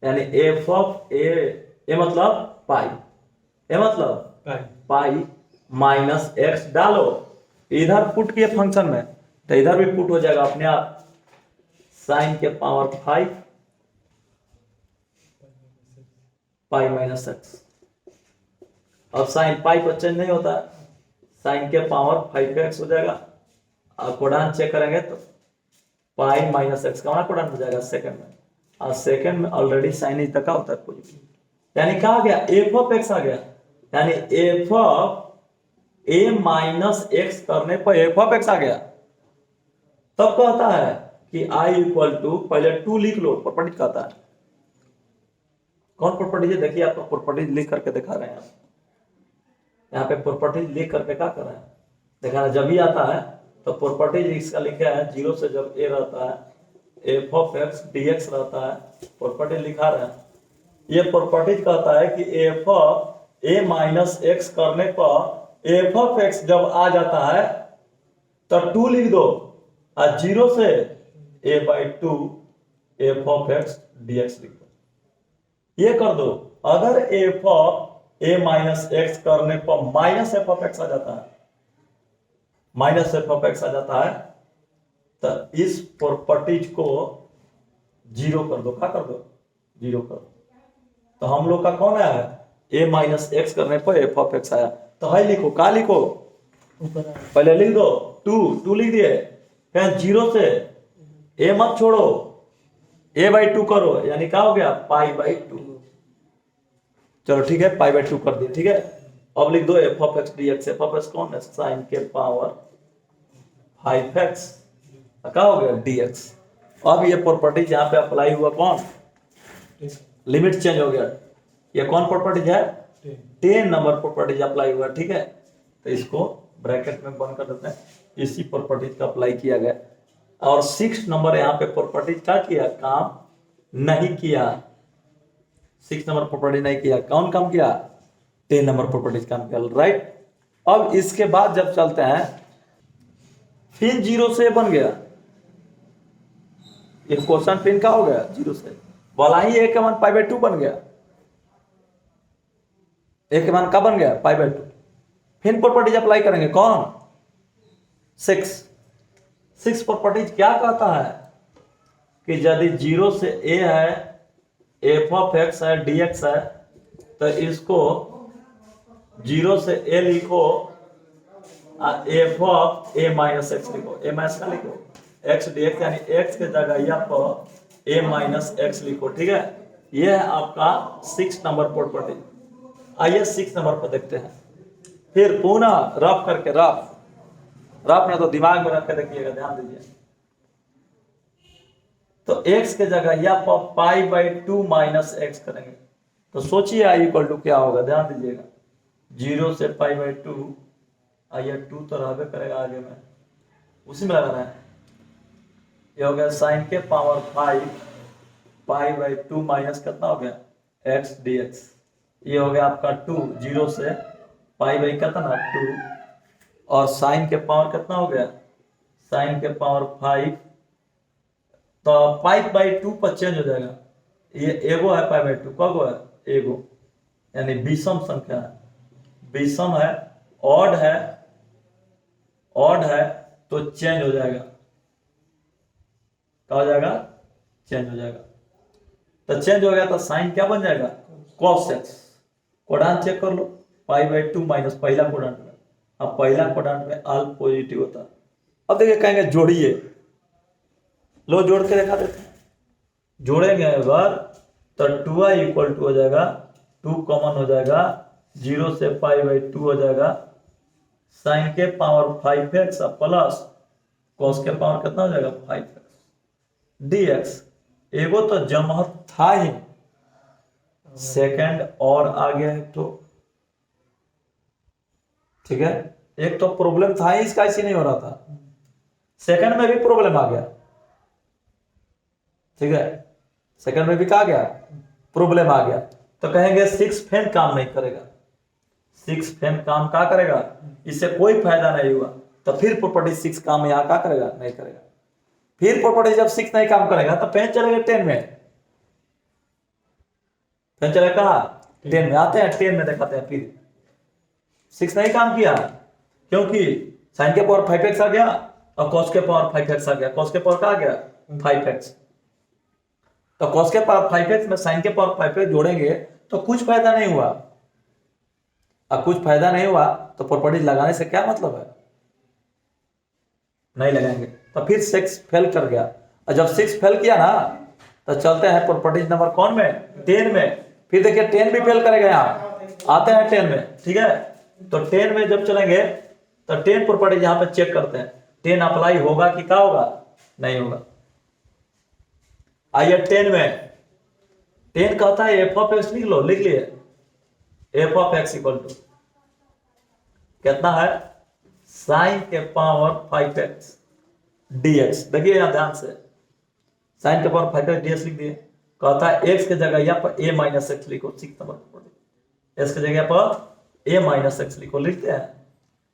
यानी एफ ऑफ ए मतलब पाई, ए मतलब पाई माइनस एक्स डालो, इधर पुट किए फंक्शन में, तो इधर भी पुट हो जाएगा अपने आप, साइन के पावर 5 पाई माइनस एक्स। अब साइन पाई पर चेंज नहीं होता, साइन के पावर 5x हो जाएगा। अब कोडान चेक करेंगे तो पाई माइनस एक्स का कोडान हो जाएगा सेकंड में, और सेकंड में ऑलरेडी साइन ही तक होता है कोई भी, यानी क्या आ गया? एफ ऑफ एक्स आ गया, यानी f of a minus x करने पर एफ ऑफ एक्स आ गया। तब कहता है कि i इक्वल टू, पहले 2 लिख लो, प्रॉपर्टी कहता है। कौन प्रॉपर्टी है? देखिए आपको प्रॉपर्टी लिख करके दिखा रहे हैं, यहाँ पे प्रॉपर्टी लिख करके क्या कर रहे हैं दिखा रहे हैं। जब भी आता है तो प्रॉपर्टी इसका लिखा है 0 से जब a रहता है एफ ऑफ एक्स dx रहता है, प्रॉपर्टी लिखा रहे हैं। ये प्रॉपर्टी कहता है कि F of a minus x करने पर एफ ऑफ एक्स जब आ जाता है तो 2 लिख दो, और 0 से a/2 F of x dx लिख दो। ये कर दो। अगर F of a minus x करने पर माइनस एफ ऑफ एक्स आ जाता है, माइनस एफ ऑफ एक्स आ जाता है, तो इस प्रॉपर्टीज को 0 कर दो। क्या कर दो? 0 कर दो। तो हम लोग का कौन आया है? ए माइनस एक्स करने पर एफ ऑफ एक्स आया, तो है लिखो, क्या लिखो? पहले लिख दो 2 लिख दिए, फिर 0 से ए मत छोड़ो, a/2 करो, यानी क्या हो गया? पाई/2। चलो ठीक है, पाई/2 कर दिए, ठीक है। अब लिख दो F of x dx। F of x कौन है? साइन के पावर 5x, क्या हो गया? dx। अब ये प्रॉपर्टी यहाँ पे अप्लाई हुआ, कौन? लिमिट चेंज हो गया। ये कौन प्रॉपर्टी है? 10 नंबर प्रॉपर्टी अप्लाई हुआ, ठीक है। तो इसको ब्रैकेट में बंद कर देते हैं, इसी प्रॉपर्टी का अप्लाई किया गया। और 6 नंबर यहाँ पे प्रॉपर्टी क्या किया? काम नहीं किया। 6 नंबर प्रॉपर्टी नहीं किया, कौन काम किया? 10 नंबर प्रॉपर्टी काम किया, राइट। अब इसके बाद जब चलते हैं, फिर 0 से बन गया, ये क्वेश्चन फिर क्या हो गया? 0 से वाला ही a का मान पाई/2 बन गया, a के मान का बन गया? पाई/2। फिर प्रॉपर्टीज अप्लाई करेंगे, कौन? 6 प्रॉपर्टीज क्या कहता है कि यदि 0 से a है, एफ ऑफ एक्स है, dx है, तो इसको 0 से a लिखो, F of a minus x लिखो, ए माइनस का लिखो एक्स dx, यानी x के जगह यहाँ पर a माइनस एक्स लिखो, ठीक है। ये है आपका 6 नंबर प्रॉपर्टी। आइए 6 नंबर पर देखते हैं, फिर पुनः रफ करके, रफ में तो दिमाग में रख के देखिएगा, ध्यान दीजिए। तो x के जगह यहाँ पर पाई/2 माइनस एक्स करेंगे, तो सोचिए i इक्वल टू क्या होगा, ध्यान दीजिएगा। 0 से पाई/2, आइए 2 तो रहबे करेगा आगे में, उसी में लगाना है। ये हो गया साइन के पावर 5 पाई बाई 2 माइनस कितना हो गया x dx। ये हो गया आपका 2 0 से पाई बाई कितना 2 और साइन के पावर कितना हो गया साइन के पावर 5 तो पाई बाई 2 पर चेंज हो जाएगा। ये एगो है पाई बाई 2 कगो है एगो यानी विषम संख्या है विषम है ऑड है तो चेंज हो जाएगा क्या हो जाएगा चेंज हो जाएगा। तो चेंज हो गया तो साइन क्या बन जाएगा cos x। कोडान चेक कर लो पाई बाई 2 माइनस पहला कोडांट में अब पहला कोडांट में आल पॉजिटिव होता है। अब देखिए कहेंगे जोड़िए लो जोड़ के दिखा देते हैं जोड़ेंगे अगर तो 2i इक्वल टू हो जाएगा 2 कॉमन हो जाएगा 0 से पाई बाई 2 हो जाएगा साइन के पावर 5x प्लस cos के पावर कितना हो जाएगा 5x dx। एगो तो जमा था ही सेकंड और आ गया है तो ठीक है एक तो प्रॉब्लम था ही इसका ऐसे नहीं हो रहा था सेकंड में भी प्रॉब्लम आ गया ठीक है सेकंड में भी कहा गया प्रॉब्लम आ गया तो कहेंगे 6 फैन काम नहीं करेगा 6 फैन काम क्या करेगा इससे कोई फायदा नहीं हुआ तो फिर प्रॉपर्टी 6 काम यहाँ क्या करेगा नहीं करेगा। फिर प्रॉपर्टी जब 6 नहीं काम करेगा तो फैन चलेगा 10 में फैन चलेगा कहा 10 में आते हैं 10 में दिखाते हैं फिर 6 नहीं काम किया क्योंकि साइन के पावर 5x आ गया और cos के पावर 5x आ गया cos के पावर क्या आ गया 5x तो cos के पावर 5x में साइन के पावर 5x जोड़ेंगे तो कुछ फायदा नहीं हुआ। अब कुछ फायदा नहीं हुआ तो प्रॉपर्टी लगाने से क्या मतलब है नहीं लगाएंगे तो फिर 6 फेल कर गया और जब 6 फेल किया ना तो चलते हैं प्रॉपर्टी नंबर कौन में 10 में फिर देखिए 10 भी फेल करेगा यहाँ आते हैं 10 में ठीक है तो 10 में जब चलेंगे तो 10 प्रॉपर्टी यहाँ पे चेक करते हैं 10 अप्लाई होगा कि क्या होगा नहीं होगा। आइए 10 में 10 कहता है एफ ऑफ एक्स लिख लिए f of x equal to कितना है साइन के पावर 5x dx। देखिए यहां ध्यान से साइन के पावर 5x dx लिख दिए कहता है x के जगह यहाँ पर a माइनस एक्स लिखो 6 नंबर x के जगह पर a माइनस एक्स लिखो लिखते हैं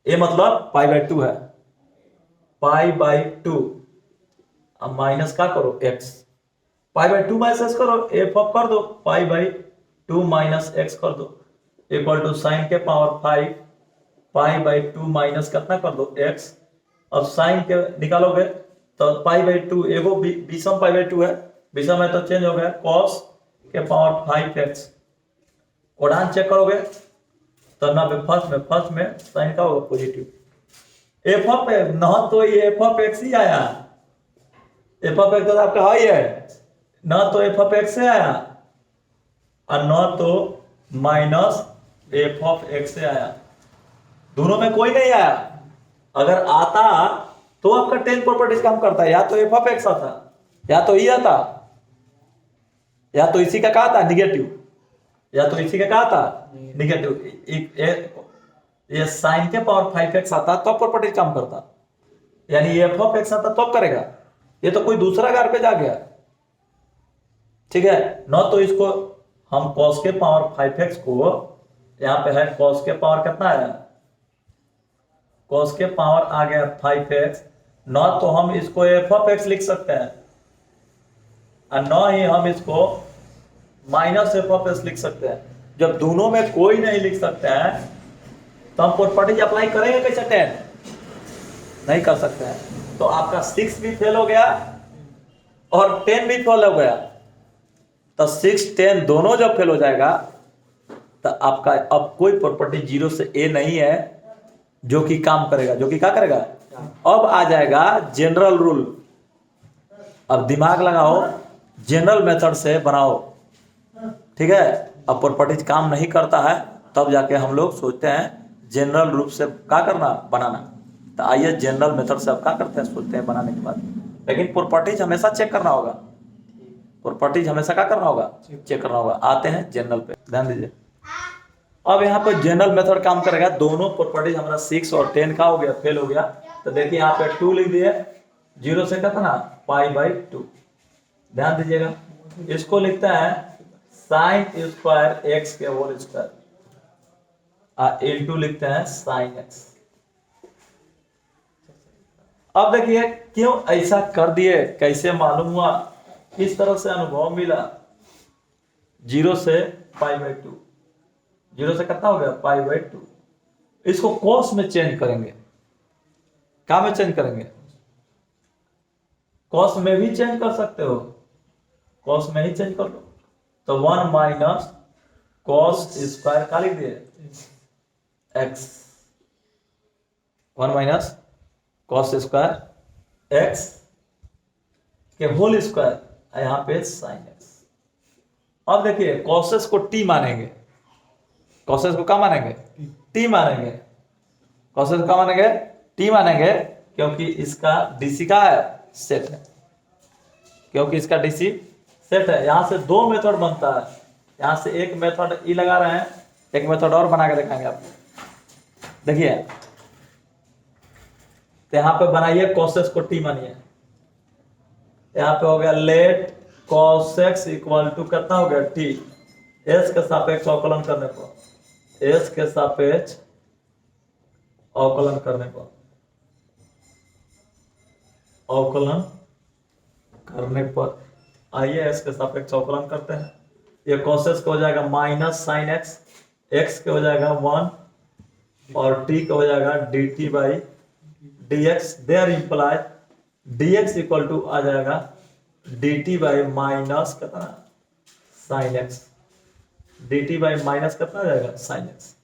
a मतलब पाई बाई 2 है पाई बाई 2 अब माइनस का करो x pi by 2 minus x करो एफ ऑफ कर दो पाई बाई 2 माइनस एक्स कर दो इक्वल टू साइन के पावर 5 पाई बाई 2 माइनस कितना कर दो x। अब साइन के निकालोगे तो पाई बाई 2 एगो विषम पाई बाई 2 है विषम है तो चेंज हो गया cos के पावर 5x कोडान चेक करोगे तो ना फर्स्ट में साइन का होगा पॉजिटिव एफ ऑफ न तो ये एफ ऑफ एक्स ही आया एफ ऑफ एक्स तो आपका हाई है न तो एफ ऑफ एक्स से आया और न तो माइनस एफ ऑफ एक्स से आया दोनों में कोई नहीं आया। अगर आता तो आपका 10 प्रॉपर्टीज काम करता है या तो एफ ऑफ एक्स आता या तो ई आता या तो इसी का कहा था निगेटिव या तो इसी का कहा था निगेटिव ये साइन के पावर 5x आता तो प्रॉपर्टीज काम करता यानी एफ ऑफ एक्स आता तो करेगा ये तो कोई दूसरा गार्बेज आ गया ठीक है न तो इसको हम cos के पावर 5x को यहाँ पे है cos के पावर कितना है cos के पावर आ गया 5x न तो हम इसको f ऑफ x लिख सकते हैं और न ही हम इसको माइनस एफ ऑफ एक्स लिख सकते हैं। जब दोनों में कोई नहीं लिख सकते हैं तो हम प्रॉपर्टीज अप्लाई करेंगे कैसे 10 नहीं कर सकते हैं तो आपका 6 भी फेल हो गया और 10 भी फेल हो गया तो 6 10 दोनों जब फेल हो जाएगा तो आपका अब कोई प्रॉपर्टी 0 से a नहीं है जो कि काम करेगा जो कि क्या करेगा अब आ जाएगा जनरल रूल। अब दिमाग लगाओ जनरल मेथड से बनाओ ठीक है। अब प्रॉपर्टीज काम नहीं करता है तब जाके हम लोग सोचते हैं जनरल रूप से क्या करना बनाना। तो आइए जनरल मेथड से अब क्या करते हैं सोचते हैं बनाने के बाद लेकिन प्रॉपर्टीज हमेशा चेक करना होगा प्रॉपर्टीज हमेशा क्या करना होगा चेक करना होगा। आते हैं जनरल पे ध्यान दीजिए। अब यहाँ पे जनरल मेथड काम करेगा दोनों प्रॉपर्टीज हमारा 6 और 10 का हो गया फेल हो गया तो देखिए यहाँ पे 2 लिख दिए 0 से कितना π/2। ध्यान दीजिएगा, इसको लिखता है साइन स्क्वायर एक्स के होल स्क्वायर इंटू लिखते हैं साइन एक्स। अब देखिए क्यों ऐसा कर दिए, कैसे मालूम हुआ, किस तरह से अनुभव मिला। 0 से π/2, 0 से कितना हो गया π/2। इसको कॉस में चेंज करेंगे, क्या में चेंज करेंगे, कॉस में भी चेंज कर सकते हो, कॉस में ही चेंज कर लो। तो 1 माइनस कॉस स्क्वायर क्या लिख दिए x, 1 minus cos square x के होल स्क्वायर, यहां पे साइन एक्स। अब देखिए कॉसेस को टी मानेंगे, कॉसेस को क्या मानेंगे, टी मानेंगे, कॉसेस को क्या मानेंगे, टी मानेंगे, क्योंकि इसका डीसी का है सेट है, क्योंकि इसका डीसी सेट है। यहां से दो मेथड बनता है, यहां से एक मेथड ई लगा रहे हैं, एक मेथड और बना के दिखाएंगे आपको। देखिए तो यहां पे बनाइए कॉसेस को टी मानिए, यहां पे हो गया let cos x equal to कितना हो गया टी, एस के सापेक्ष अवकलन करने पर, एस के सापेक्ष अवकलन करने पर, अवकलन करने पर आइए एस के सापेक्ष अवकलन करते हैं। ये cos x का हो जाएगा माइनस साइन एक्स, एक्स के हो जाएगा 1 और टी का हो जाएगा dt by D X. There implies dx equal to आ जाएगा dt बाई माइनस कितना sine X, dt by minus कितना आ जाएगा साइन एक्स।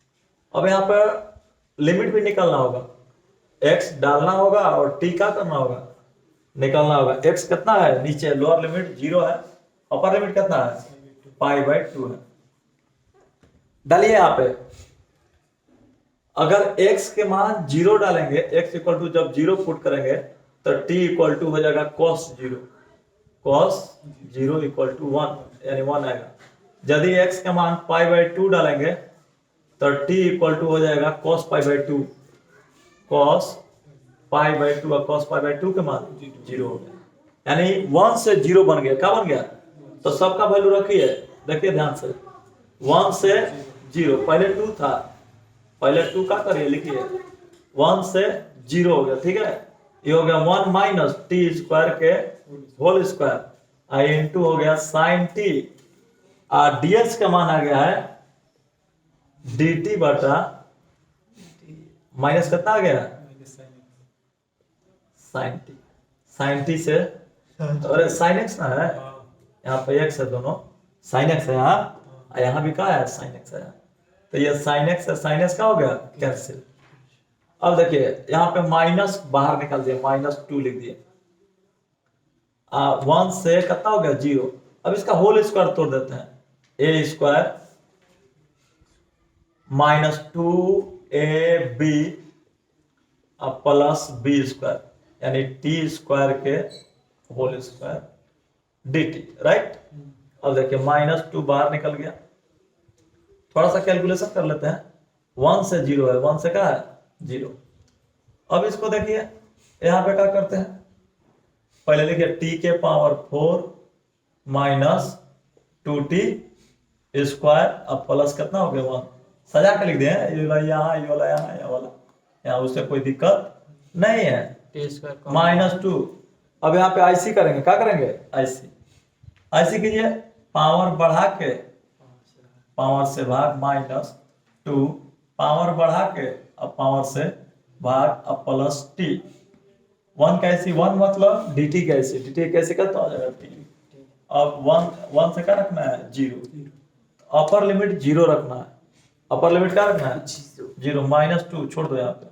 अब यहाँ पर लिमिट भी निकालना होगा, x डालना होगा और t क्या करना होगा, निकालना होगा। x कितना है नीचे, लोअर लिमिट 0 है, अपर लिमिट कितना है π/2 है। डालिए यहाँ पे, अगर x के मान 0 डालेंगे, x इक्वल टू जब 0 पुट करेंगे तो t इक्वल टू हो जाएगा cos 0, cos 0 इक्वल टू 1 यानी 1 आएगा। यदि x के मान π/2 डालेंगे तो t इक्वल टू हो जाएगा cos π/2, cos π/2 और cos π/2 के मान 0 हो गया, यानी 1 से 0 बन गया। क्या बन गया, तो सबका वैल्यू रखिए, देखिए ध्यान से, 1 से 0, पहले 2 था, पहले 2 का करिए लिखिए, 1 से 0 हो गया, ठीक है। ये हो गया 1 माइनस टी स्क्वायर के होल स्क्वायर, आई इंटू हो गया साइन टी, और डीएक्स का मान आ गया है dt बटा माइनस कितना आ गया साइन टी, साइन टी से, अरे साइन एक्स ना है, यहाँ पे एक्स है, दोनों साइन एक्स है, यहाँ भी क्या है साइन एक्स है, तो ये साइन एक्स है, साइन एक्स का हो गया कैंसिल। अब देखिए यहाँ पे माइनस बाहर निकाल दिया, -2 लिख दिए, 1 से कितना हो गया 0। अब इसका होल स्क्वायर तोड़ देते हैं, A square -2ab plus B square, यानी टी स्क्वायर के होल स्क्वायर dt, राइट। अब देखिए -2 बाहर निकल गया, थोड़ा सा कैलकुलेशन कर लेते हैं, 1 से 0 है, 1 से क्या है 0। अब इसको देखिए यहाँ पे क्या करते हैं, पहले लिखिए t के पावर 4 माइनस 2t स्क्वायर, अब प्लस कितना हो गया 1, सजा के लिख दिए, ये वाला यहाँ, ये वाला यहाँ, ये वाला यहाँ, उससे कोई दिक्कत नहीं है, -2। अब यहाँ पे आईसी करेंगे, क्या करेंगे आईसी, आईसी कीजिए, पावर बढ़ा के, पावर से भाग -2, पावर बढ़ा के अब पावर से भाग अब प्लस टी, 1 कैसी 1 मतलब dt कैसी, dt कैसे करता हो जाएगा t। अब 1 से क्या रखना है 0, अपर लिमिट 0 रखना है, अपर लिमिट क्या रखना है 0, -2 छोड़ दो यहाँ पे,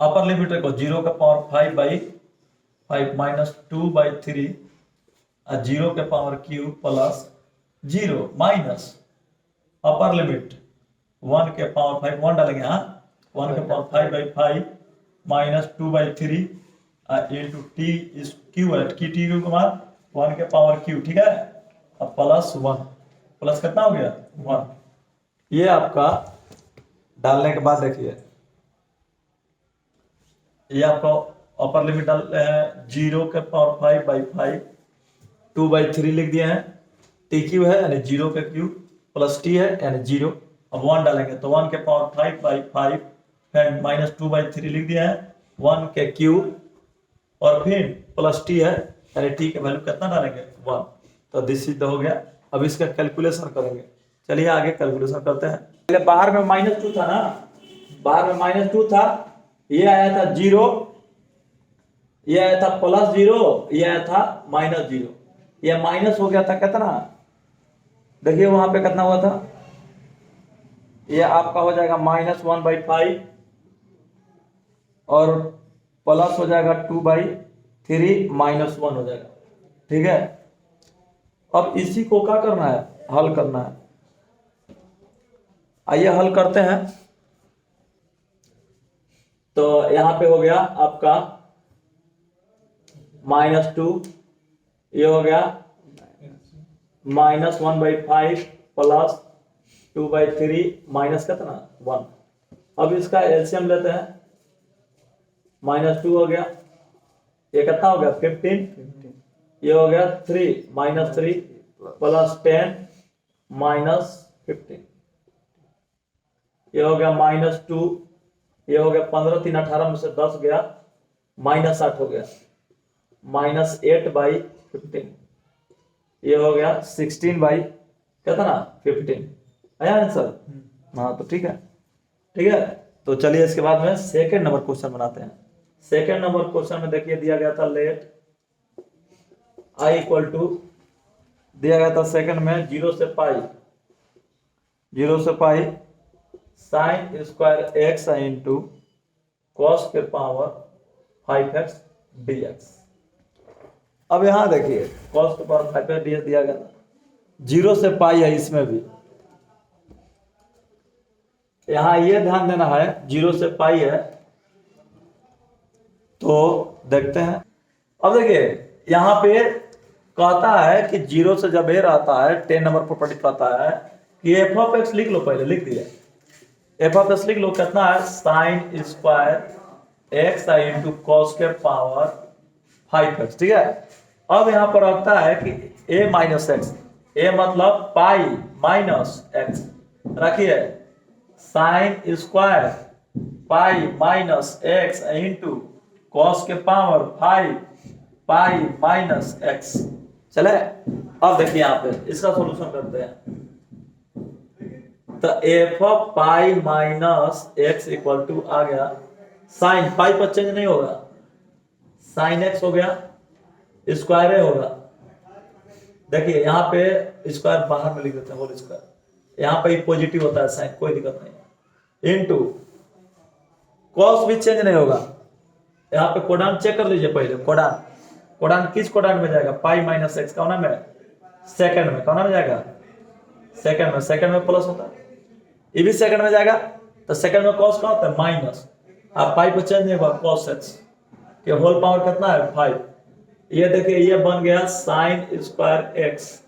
अपर लिमिट रखो 0 का पावर 5/5 -2/3 और 0 के power cube plus 0 minus upper limit 1 के पावर 5, 1 डालेंगे, हाँ 1 के पावर 5/5 -2/3 इंटू टी इस क्यू है, की टी क्यू के मान 1 के पावर क्यू, ठीक है। अब प्लस 1, प्लस कितना हो गया 1। ये आपका डालने के बाद देखिए, ये आपका अपर लिमिट डालते हैं 0^5/5 2/3 लिख दिए हैं। टी क्यू है यानी 0 का क्यूब प्लस टी है यानी 0। अब 1 डालेंगे तो 1^5/5 एंड माइनस 2/3 लिख दिया है 1 के क्यूब और फिर प्लस टी है यानी टी के वैल्यू कितना डालेंगे 1। तो दिस सिद्ध हो गया। अब इसका कैलकुलेशन करेंगे। चलिए आगे कैलकुलेशन करते हैं। पहले बाहर में -2 था ना, बाहर में -2 था, ये आया था 0, ये आया था +0, ये आया था -0, ये माइनस हो गया था कितना, देखिए वहां पे कितना हुआ था, ये आपका हो जाएगा -1/5 और प्लस हो जाएगा 2/3 -1 हो जाएगा। ठीक है, अब इसी को क्या करना है, हल करना है। आइए हल करते हैं। तो यहां पे हो गया आपका -2, ये हो गया -1/5 प्लस 2/3 माइनस कितना 1। अब इसका एलसीएम लेते हैं। -2 हो गया, ये कितना हो गया 15, ये हो गया 3 -3 प्लस 10 -15, ये हो गया -2, ये हो गया 15 3 18 में से 10 गया -8 हो गया -8/15, ये हो गया 16 कितना 15। आया आंसर? हाँ तो ठीक है, ठीक है। तो चलिए इसके बाद में सेकंड नंबर क्वेश्चन बनाते हैं। सेकंड नंबर क्वेश्चन में देखिए दिया गया था लेट i = दिया गया था सेकंड में 0 से पाई sin square x into cos के पावर 5x dx। अब यहां देखिए cos के पावर 5x dx दिया गया था, 0 से पाई है, इसमें भी यहां ये ध्यान देना है 0 से पाई है। तो देखते हैं, अब देखिए यहां पे कहता है कि 0 से जब ए रहता है 10 नंबर प्रॉपर्टी कहता है कि f(x) लिख लो, पहले लिख दिया f(x) लिख लो, कितना है sin square x into cos के पावर 5x। ठीक है, अब यहां पर रखता है कि a माइनस एक्स, a मतलब पाई माइनस एक्स, रखिए sin square pi minus x into cos के पावर 5 पाई माइनस एक्स। चले, अब देखिए यहाँ पे इसका सॉल्यूशन करते हैं। तो F of pi minus x equal to आ गया साइन पाई पर चेंज नहीं होगा, साइन एक्स हो गया, स्क्वायर होगा। देखिए यहाँ पे स्क्वायर बाहर में लिख देते हैं, होल स्क्वायर, यहाँ पे पॉजिटिव होता है साइन, कोई दिक्कत नहीं। इनटू कॉस भी चेंज नहीं होगा। यहाँ पे कोडान चेक कर लीजिए पहले, कोडान किस कोडान में जाएगा, पाई माइनस एक्स कौन में, सेकंड में, कौन में जाएगा, सेकंड में प्लस होता है, ये भी सेकंड में जाएगा। तो सेकंड में कॉस का होता है माइनस, आप पाई पर चेंज नहीं होगा, कॉस एक्स के होल पावर कितना है 5। ये देखिए ये बन गया साइन स्क्वायर एक्स,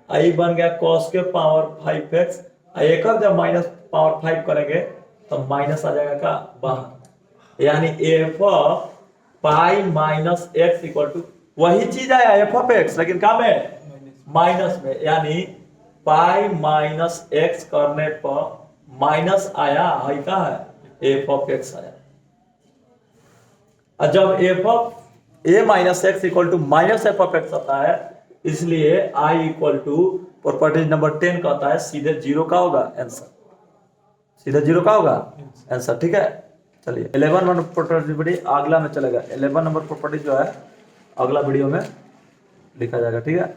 आई बन गया कॉस के पावर 5x, एक जब माइनस पावर 5 करेंगे तो माइनस आ जाएगा का बाहर, यानी f of pi minus x equal to वही चीज आया एफ ऑफ एक्स, लेकिन कहाँ में माइनस में, यानी पाई माइनस एक्स करने पर माइनस आया है, क्या है एफ ऑफ एक्स आया। और जब F of a minus x equal to minus f of x आता है, इसलिए I equal to property number 10 कहता है सीधे 0 का होगा आंसर, सीधे 0 का होगा आंसर। ठीक है, चलिए 11 नंबर प्रॉपर्टी अगला में चलेगा। 11 नंबर प्रॉपर्टी जो है अगला वीडियो में लिखा जाएगा। ठीक है।